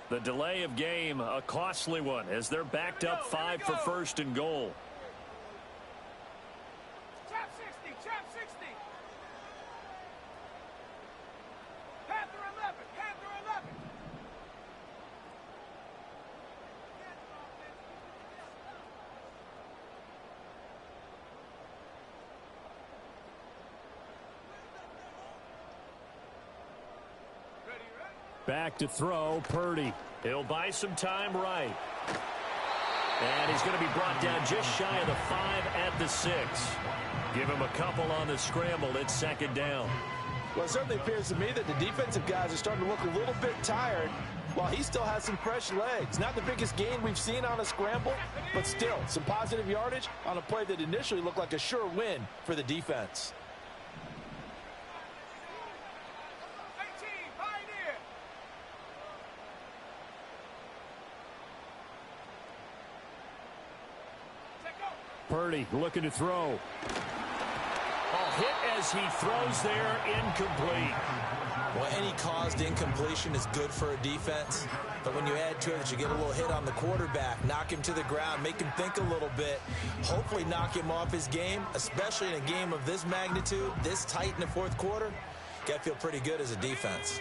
The delay of game, a costly one, as they're backed up 5 for 1st and goal. Trap 60, trap 60. Panther 11, Panther 11. Back to throw, Purdy. He'll buy some time right. And he's going to be brought down just shy of the 5 at the 6. Give him a couple on the scramble. It's 2nd down. Well, it certainly appears to me that the defensive guys are starting to look a little bit tired while he still has some fresh legs. Not the biggest gain we've seen on a scramble, but still some positive yardage on a play that initially looked like a sure win for the defense. Purdy looking to throw. Hit as he throws there, incomplete. Well, any caused incompletion is good for a defense, but when you add to it that you get a little hit on the quarterback, knock him to the ground, make him think a little bit, hopefully knock him off his game, especially in a game of this magnitude, this tight in the 4th quarter, got to feel pretty good as a defense.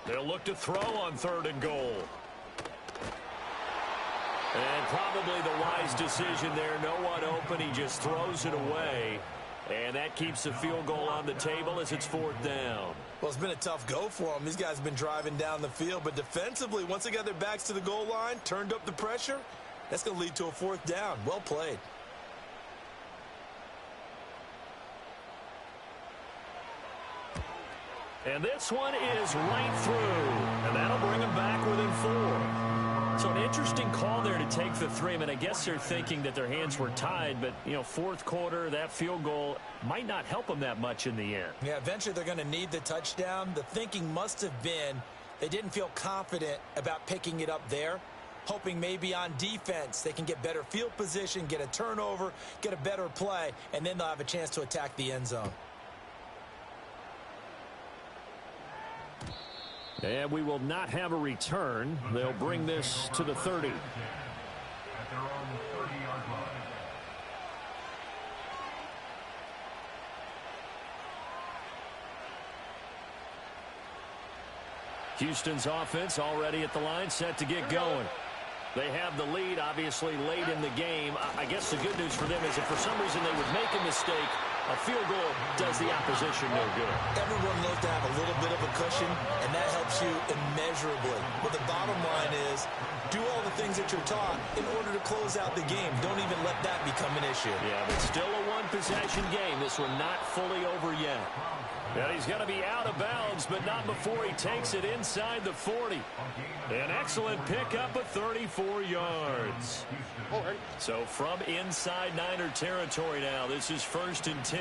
They'll look to throw on 3rd and goal. And probably the wise decision there. No one open. He just throws it away. And that keeps the field goal on the table as it's 4th down. Well, it's been a tough go for them. These guys have been driving down the field. But defensively, once they got their backs to the goal line, turned up the pressure, that's going to lead to a 4th down. Well played. And this one is right through. And that'll bring him back within 4. So an interesting call there to take the 3. I mean, I guess they're thinking that their hands were tied, but, you know, fourth quarter, that field goal might not help them that much in the end. Yeah, eventually they're going to need the touchdown. The thinking must have been they didn't feel confident about picking it up there, hoping maybe on defense they can get better field position, get a turnover, get a better play, and then they'll have a chance to attack the end zone. And we will not have a return. They'll bring this to the 30. At their own 30-yard line. Houston's offense already at the line, set to get going. They have the lead, obviously, late in the game. I guess the good news for them is if for some reason they would make a mistake, a field goal does the opposition no good. Everyone loves to have a little bit of a cushion, and that helps you immeasurably. But the bottom line is, do all the things that you're taught in order to close out the game. Don't even let that become an issue. Yeah, but still a one-possession game. This one not fully over yet. And he's going to be out of bounds, but not before he takes it inside the 40. An excellent pickup of 34 yards. So from inside Niner territory now, this is 1st and 10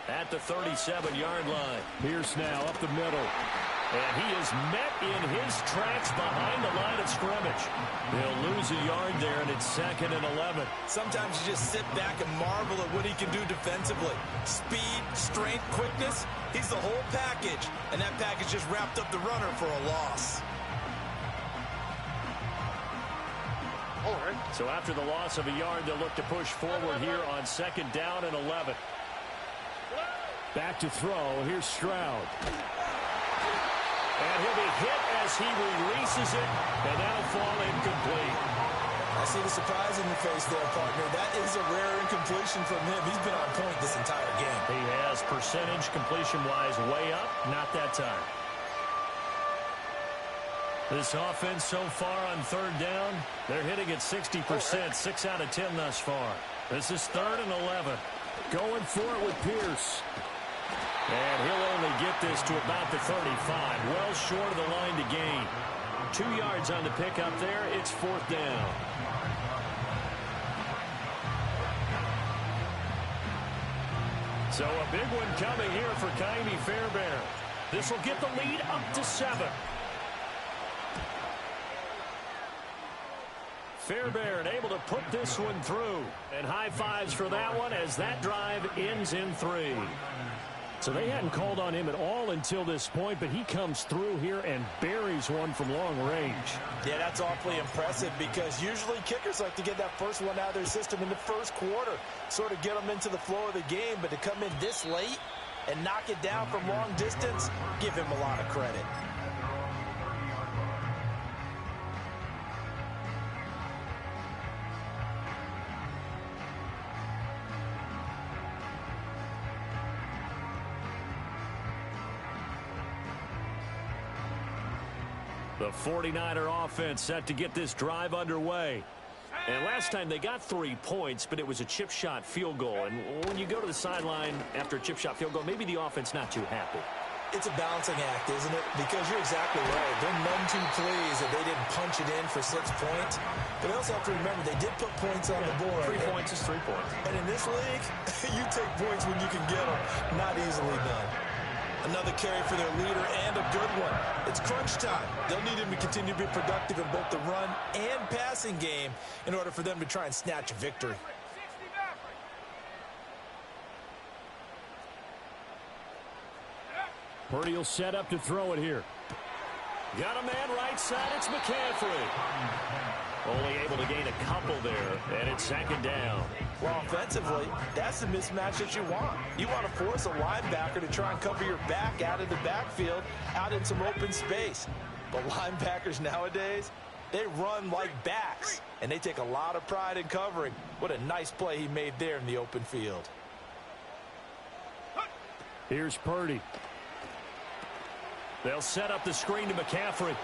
at the 37-yard line. Pierce now up the middle. And he is met in his tracks behind the line of scrimmage. He'll lose a yard there, and it's 2nd and 11. Sometimes you just sit back and marvel at what he can do defensively. Speed, strength, quickness, he's the whole package. And that package just wrapped up the runner for a loss. So after the loss of a yard, they'll look to push forward here on 2nd down and 11. Back to throw. Here's Stroud. And he'll be hit as he releases it, and that'll fall incomplete. I see the surprise in your face there, partner. That is a rare incompletion from him. He's been on point this entire game. He has percentage completion-wise way up, not that time. This offense so far on 3rd down, they're hitting at 60%, 6 out of 10 thus far. This is 3rd and 11. Going for it with Pierce. And he'll only get this to about the 35, well short of the line to gain. 2 yards on the pickup there. It's 4th down. So a big one coming here for Ka'imi Fairbairn. This will get the lead up to 7. Fairbairn able to put this one through. And high fives for that one as that drive ends in 3. So they hadn't called on him at all until this point, but he comes through here and buries one from long range. Yeah, that's awfully impressive because usually kickers like to get that first one out of their system in the first quarter, sort of get them into the flow of the game, but to come in this late and knock it down from long distance, give him a lot of credit. The 49er offense set to get this drive underway. And last time they got 3 points, but it was a chip shot field goal. And when you go to the sideline after a chip shot field goal, maybe the offense not too happy. It's a balancing act, isn't it? Because you're exactly right. They're none too pleased that they didn't punch it in for 6 points. But they also have to remember they did put points on the board. 3 points is 3 points. And in this league, you take points when you can get them. Not easily done. Another carry for their leader and a good one. It's crunch time. They'll need him to continue to be productive in both the run and passing game in order for them to try and snatch a victory. Purdy will set up to throw it here. Got a man right side. It's McCaffrey. Only able to gain a couple there, and it's 2nd down. Well, offensively, that's the mismatch that you want. You want to force a linebacker to try and cover your back out of the backfield, out in some open space. But linebackers nowadays, they run like backs, and they take a lot of pride in covering. What a nice play he made there in the open field. Here's Purdy. They'll set up the screen to McCaffrey.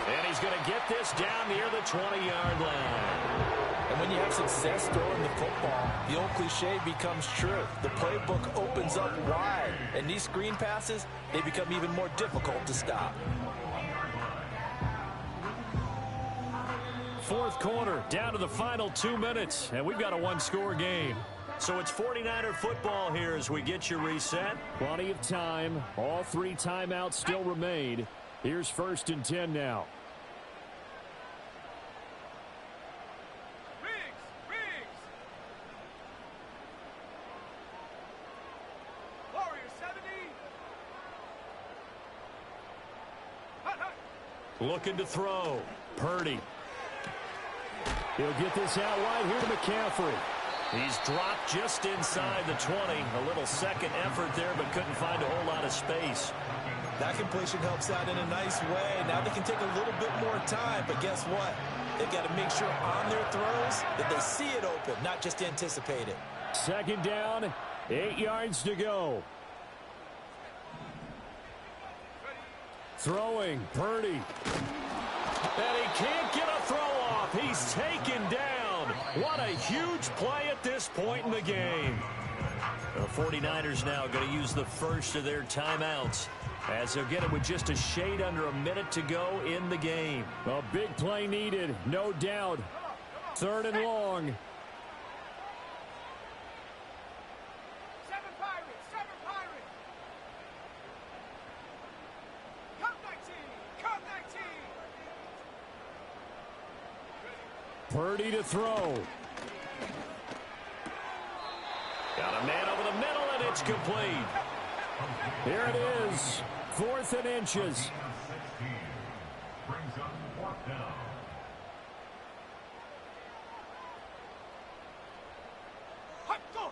And he's going to get this down near the 20-yard line. And when you have success throwing the football, the old cliche becomes true. The playbook opens up wide, and these screen passes, they become even more difficult to stop. fourth quarter, down to the final 2 minutes, and we've got a one-score game. So it's 49er football here as we get you reset. Plenty of time. All 3 timeouts still remain. Here's 1st and 10 now. Riggs! Warrior 70! Hut, hut! Looking to throw. Purdy. He'll get this out wide here to McCaffrey. He's dropped just inside the 20. A little second effort there, but couldn't find a whole lot of space. That completion helps out in a nice way. Now they can take a little bit more time, but guess what? They've got to make sure on their throws that they see it open, not just anticipate it. 2nd down, 8 yards to go. Throwing, Purdy. And he can't get a throw off. He's taken down. What a huge play at this point in the game. The 49ers now going to use the first of their timeouts, as they'll get it with just a shade under a minute to go in the game. A big play needed, no doubt. 3rd and long. 7 Pirates! 7 Pirates! Cut 19! Cut 19! Purdy to throw. Got a man over the middle, and it's complete. Here it is. 4th and inches. 16 brings up 4th down. Hut, go!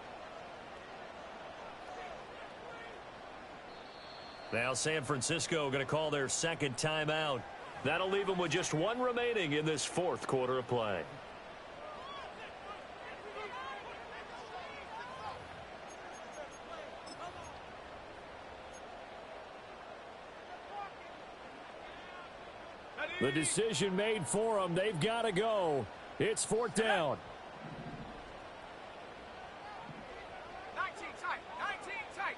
Now San Francisco going to call their 2nd timeout. That'll leave them with just 1 remaining in this 4th quarter of play. The decision made for them. They've got to go. It's 4th down. 19 tight! 19 tight!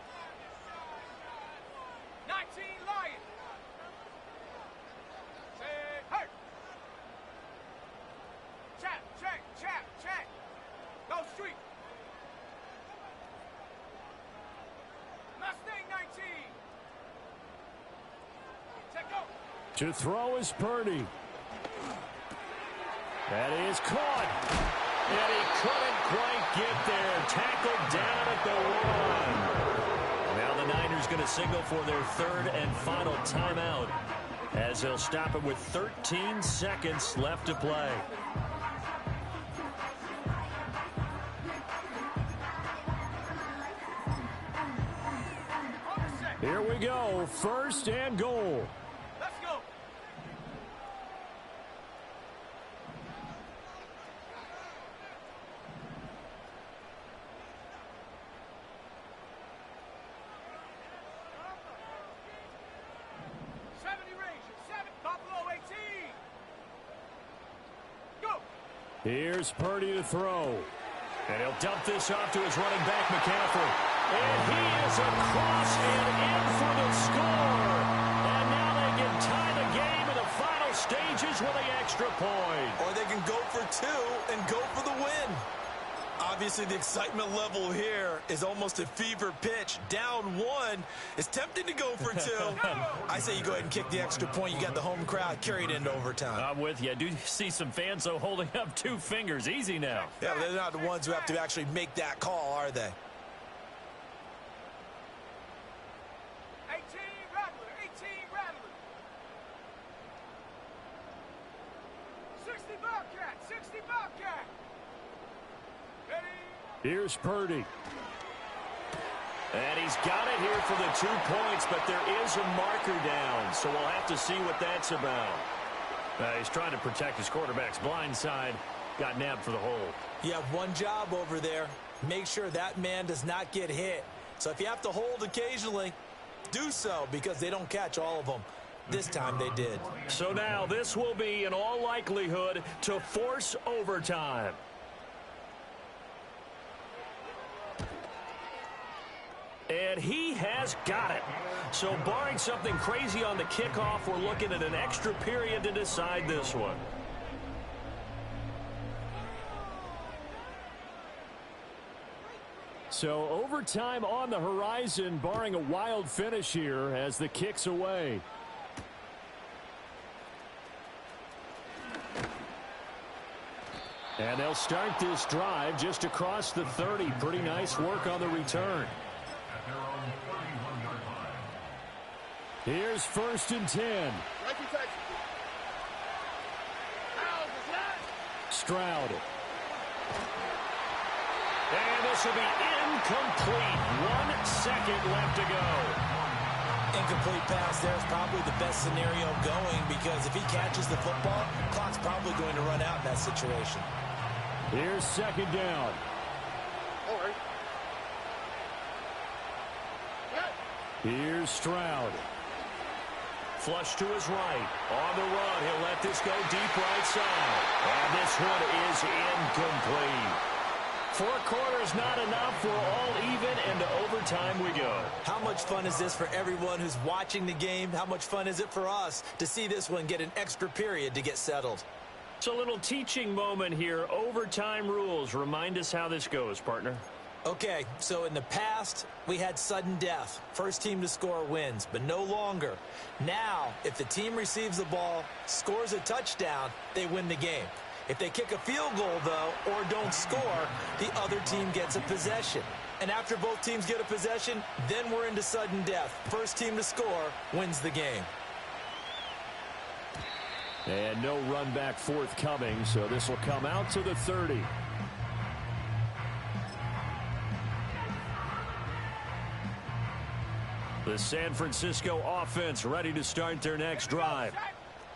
19 Lion! Say, hey! Check! Go street! Mustang 19! Check go! To throw is Purdy. That is caught. And he couldn't quite get there. Tackled down at the 1. Now the Niners going to signal for their 3rd and final timeout, as they'll stop it with 13 seconds left to play. Here we go. 1st and goal. Let's go! Buffalo 18! Go! Here's Purdy to throw. And he'll dump this off to his running back, McCaffrey. And he is across and in for the score. And now they can tie the game in the final stages with the extra point. Or they can go for 2 and go for the win. Obviously, the excitement level here is almost a fever pitch. Down 1. It's tempting to go for 2. I say you go ahead and kick the extra point. You got the home crowd carried into overtime. I'm with you. I do see some fans, though, holding up 2 fingers. Easy now. Yeah, but they're not the ones who have to actually make that call, are they? 18 Rattler! 18 Rattler! 60 Bobcat! 60 Bobcat! Ready? Here's Purdy. And he's got it here for the 2 points, but there is a marker down, so we'll have to see what that's about. He's trying to protect his quarterback's blind side. Got nabbed for the hold. You have one job over there. Make sure that man does not get hit. So if you have to hold occasionally, do so, because they don't catch all of them. This time they did. So now this will be, in all likelihood, to force overtime. And he has got it. So barring something crazy on the kickoff, we're looking at an extra period to decide this one. So overtime on the horizon, barring a wild finish here as the kick's away. And they'll start this drive just across the 30. Pretty nice work on the return. At their own 31-yard line. Here's 1st and 10. Stroud. And this will be incomplete. 1 second left to go. Incomplete pass there is probably the best scenario going because if he catches the football, clock's probably going to run out in that situation. Here's 2nd down. Here's Stroud. Flush to his right. On the run, he'll let this go deep right side. And this one is incomplete. 4 quarters not enough. We're all even, and to overtime we go. How much fun is this for everyone who's watching the game? How much fun is it for us to see this one get an extra period to get settled? It's a little teaching moment here. Overtime rules. Remind us how this goes, partner. Okay, so in the past, we had sudden death. First team to score wins, but no longer. Now, if the team receives the ball, scores a touchdown, they win the game. If they kick a field goal, though, or don't score, the other team gets a possession. And after both teams get a possession, then we're into sudden death. First team to score wins the game. And no run back forthcoming, so this will come out to the 30. The San Francisco offense ready to start their next drive.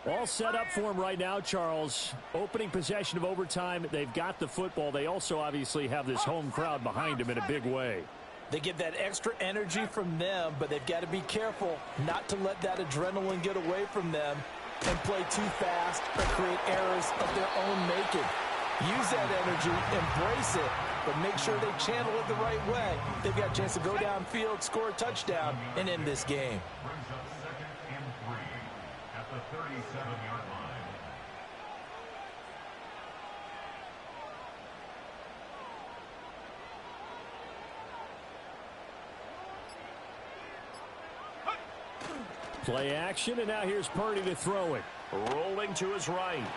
All set up for them right now, Charles. Opening possession of overtime. They've got the football. They also obviously have this home crowd behind them in a big way. They get that extra energy from them, but they've got to be careful not to let that adrenaline get away from them and play too fast or create errors of their own making. Use that energy, embrace it, but make sure they channel it the right way. They've got a chance to go downfield, score a touchdown, and end this game. Brings up 2nd and 3 at the 37-yard line. Play action, and now here's Purdy to throw it. Rolling to his right.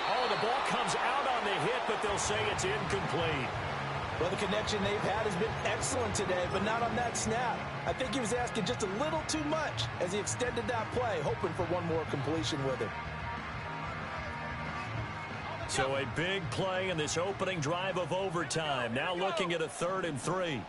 Oh, the ball comes out on the hit, but they'll say it's incomplete. Well, the connection they've had has been excellent today, but not on that snap. I think he was asking just a little too much as he extended that play, hoping for one more completion with it. So a big play in this opening drive of overtime. Now looking at a 3rd and 3.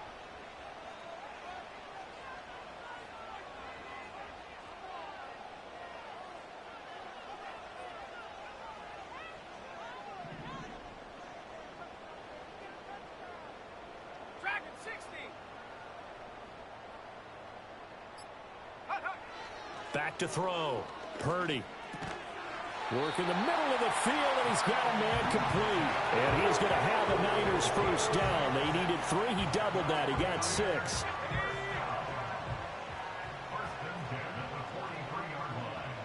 Back to throw. Purdy. Work in the middle of the field, and he's got a man complete. And he's going to have the Niners first down. They needed 3. He doubled that. He got 6. First and 10 at the 43-yard line.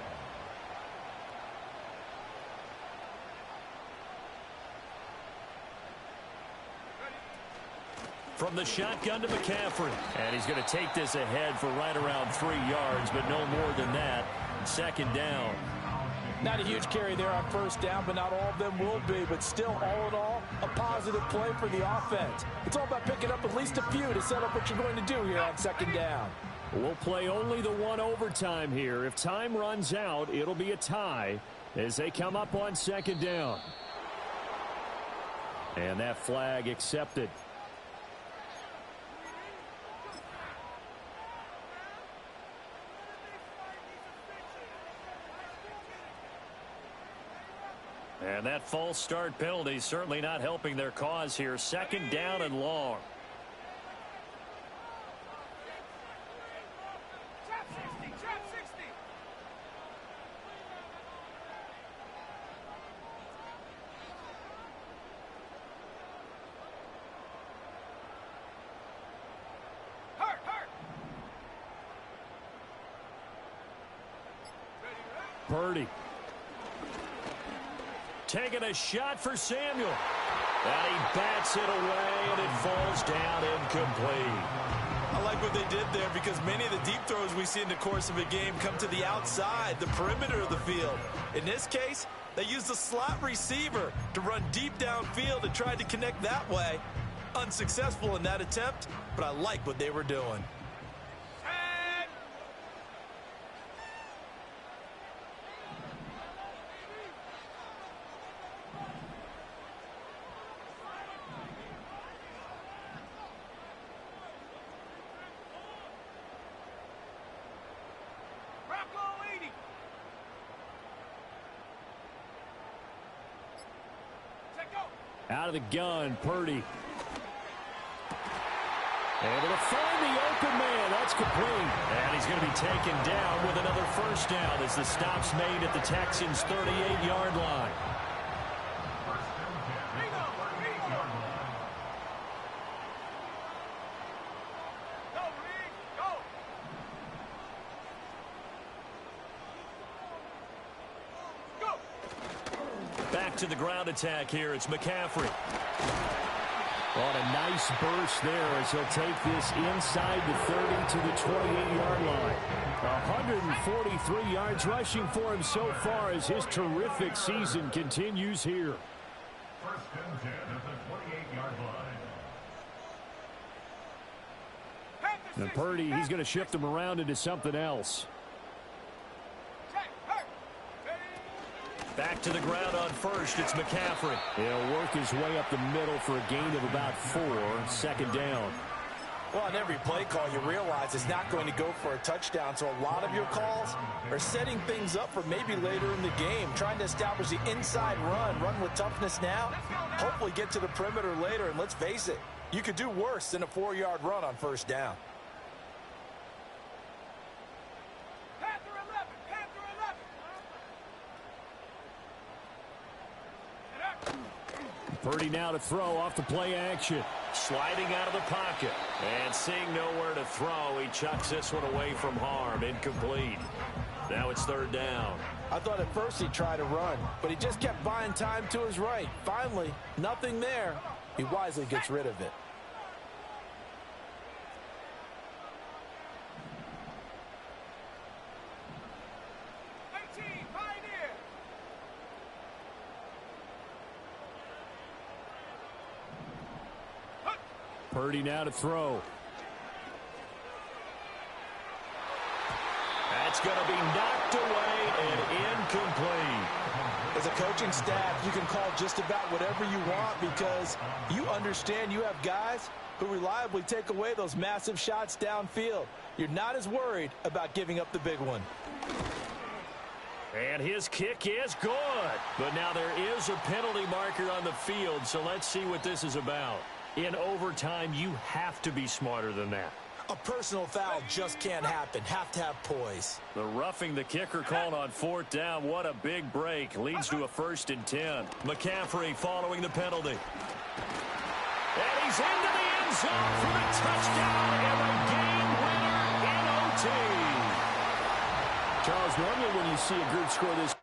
From the shotgun to McCaffrey. And he's going to take this ahead for right around 3 yards, but no more than that. 2nd down. Not a huge carry there on first down, but not all of them will be. But still, all in all, a positive play for the offense. It's all about picking up at least a few to set up what you're going to do here on 2nd down. We'll play only the 1 overtime here. If time runs out, it'll be a tie as they come up on 2nd down. And that flag accepted. And that false start penalty certainly not helping their cause here. 2nd down and long. Trap 60, trap 60. Hurt, hurt. Purdy. Taking a shot for Samuel. And he bats it away, and it falls down incomplete. I like what they did there because many of the deep throws we see in the course of a game come to the outside, the perimeter of the field. In this case, they used the slot receiver to run deep downfield and tried to connect that way. Unsuccessful in that attempt, but I like what they were doing. Out of the gun, Purdy. Able to find the open man. That's complete. And he's going to be taken down with another first down as the stop's made at the Texans' 38-yard line. Back to the ground attack here. It's McCaffrey. On a nice burst there as he'll take this inside the 30 to the 28-yard line. 143 yards rushing for him so far as his terrific season continues here. First and 10 at the 28-yard line. And Purdy, he's going to shift him around into something else. Back to the ground on first. It's McCaffrey. He'll work his way up the middle for a gain of about 4. Second down. Well, on every play call, you realize it's not going to go for a touchdown, so a lot of your calls are setting things up for maybe later in the game, trying to establish the inside run with toughness now, hopefully get to the perimeter later, and let's face it, you could do worse than a 4-yard run on first down. Purdy now to throw off the play action. Sliding out of the pocket. And seeing nowhere to throw, he chucks this one away from harm. Incomplete. Now it's third down. I thought at first he'd try to run, but he just kept buying time to his right. Finally, nothing there. He wisely gets rid of it. Purdy now to throw. That's going to be knocked away and incomplete. As a coaching staff, you can call just about whatever you want because you understand you have guys who reliably take away those massive shots downfield. You're not as worried about giving up the big one. And his kick is good. But now there is a penalty marker on the field, so let's see what this is about. In overtime, you have to be smarter than that. A personal foul just can't happen. Have to have poise. The roughing the kicker called on fourth down. What a big break. Leads to a 1st and 10. McCaffrey following the penalty. And he's into the end zone for the touchdown and the game winner in OT. Charles, normally when you see a group score this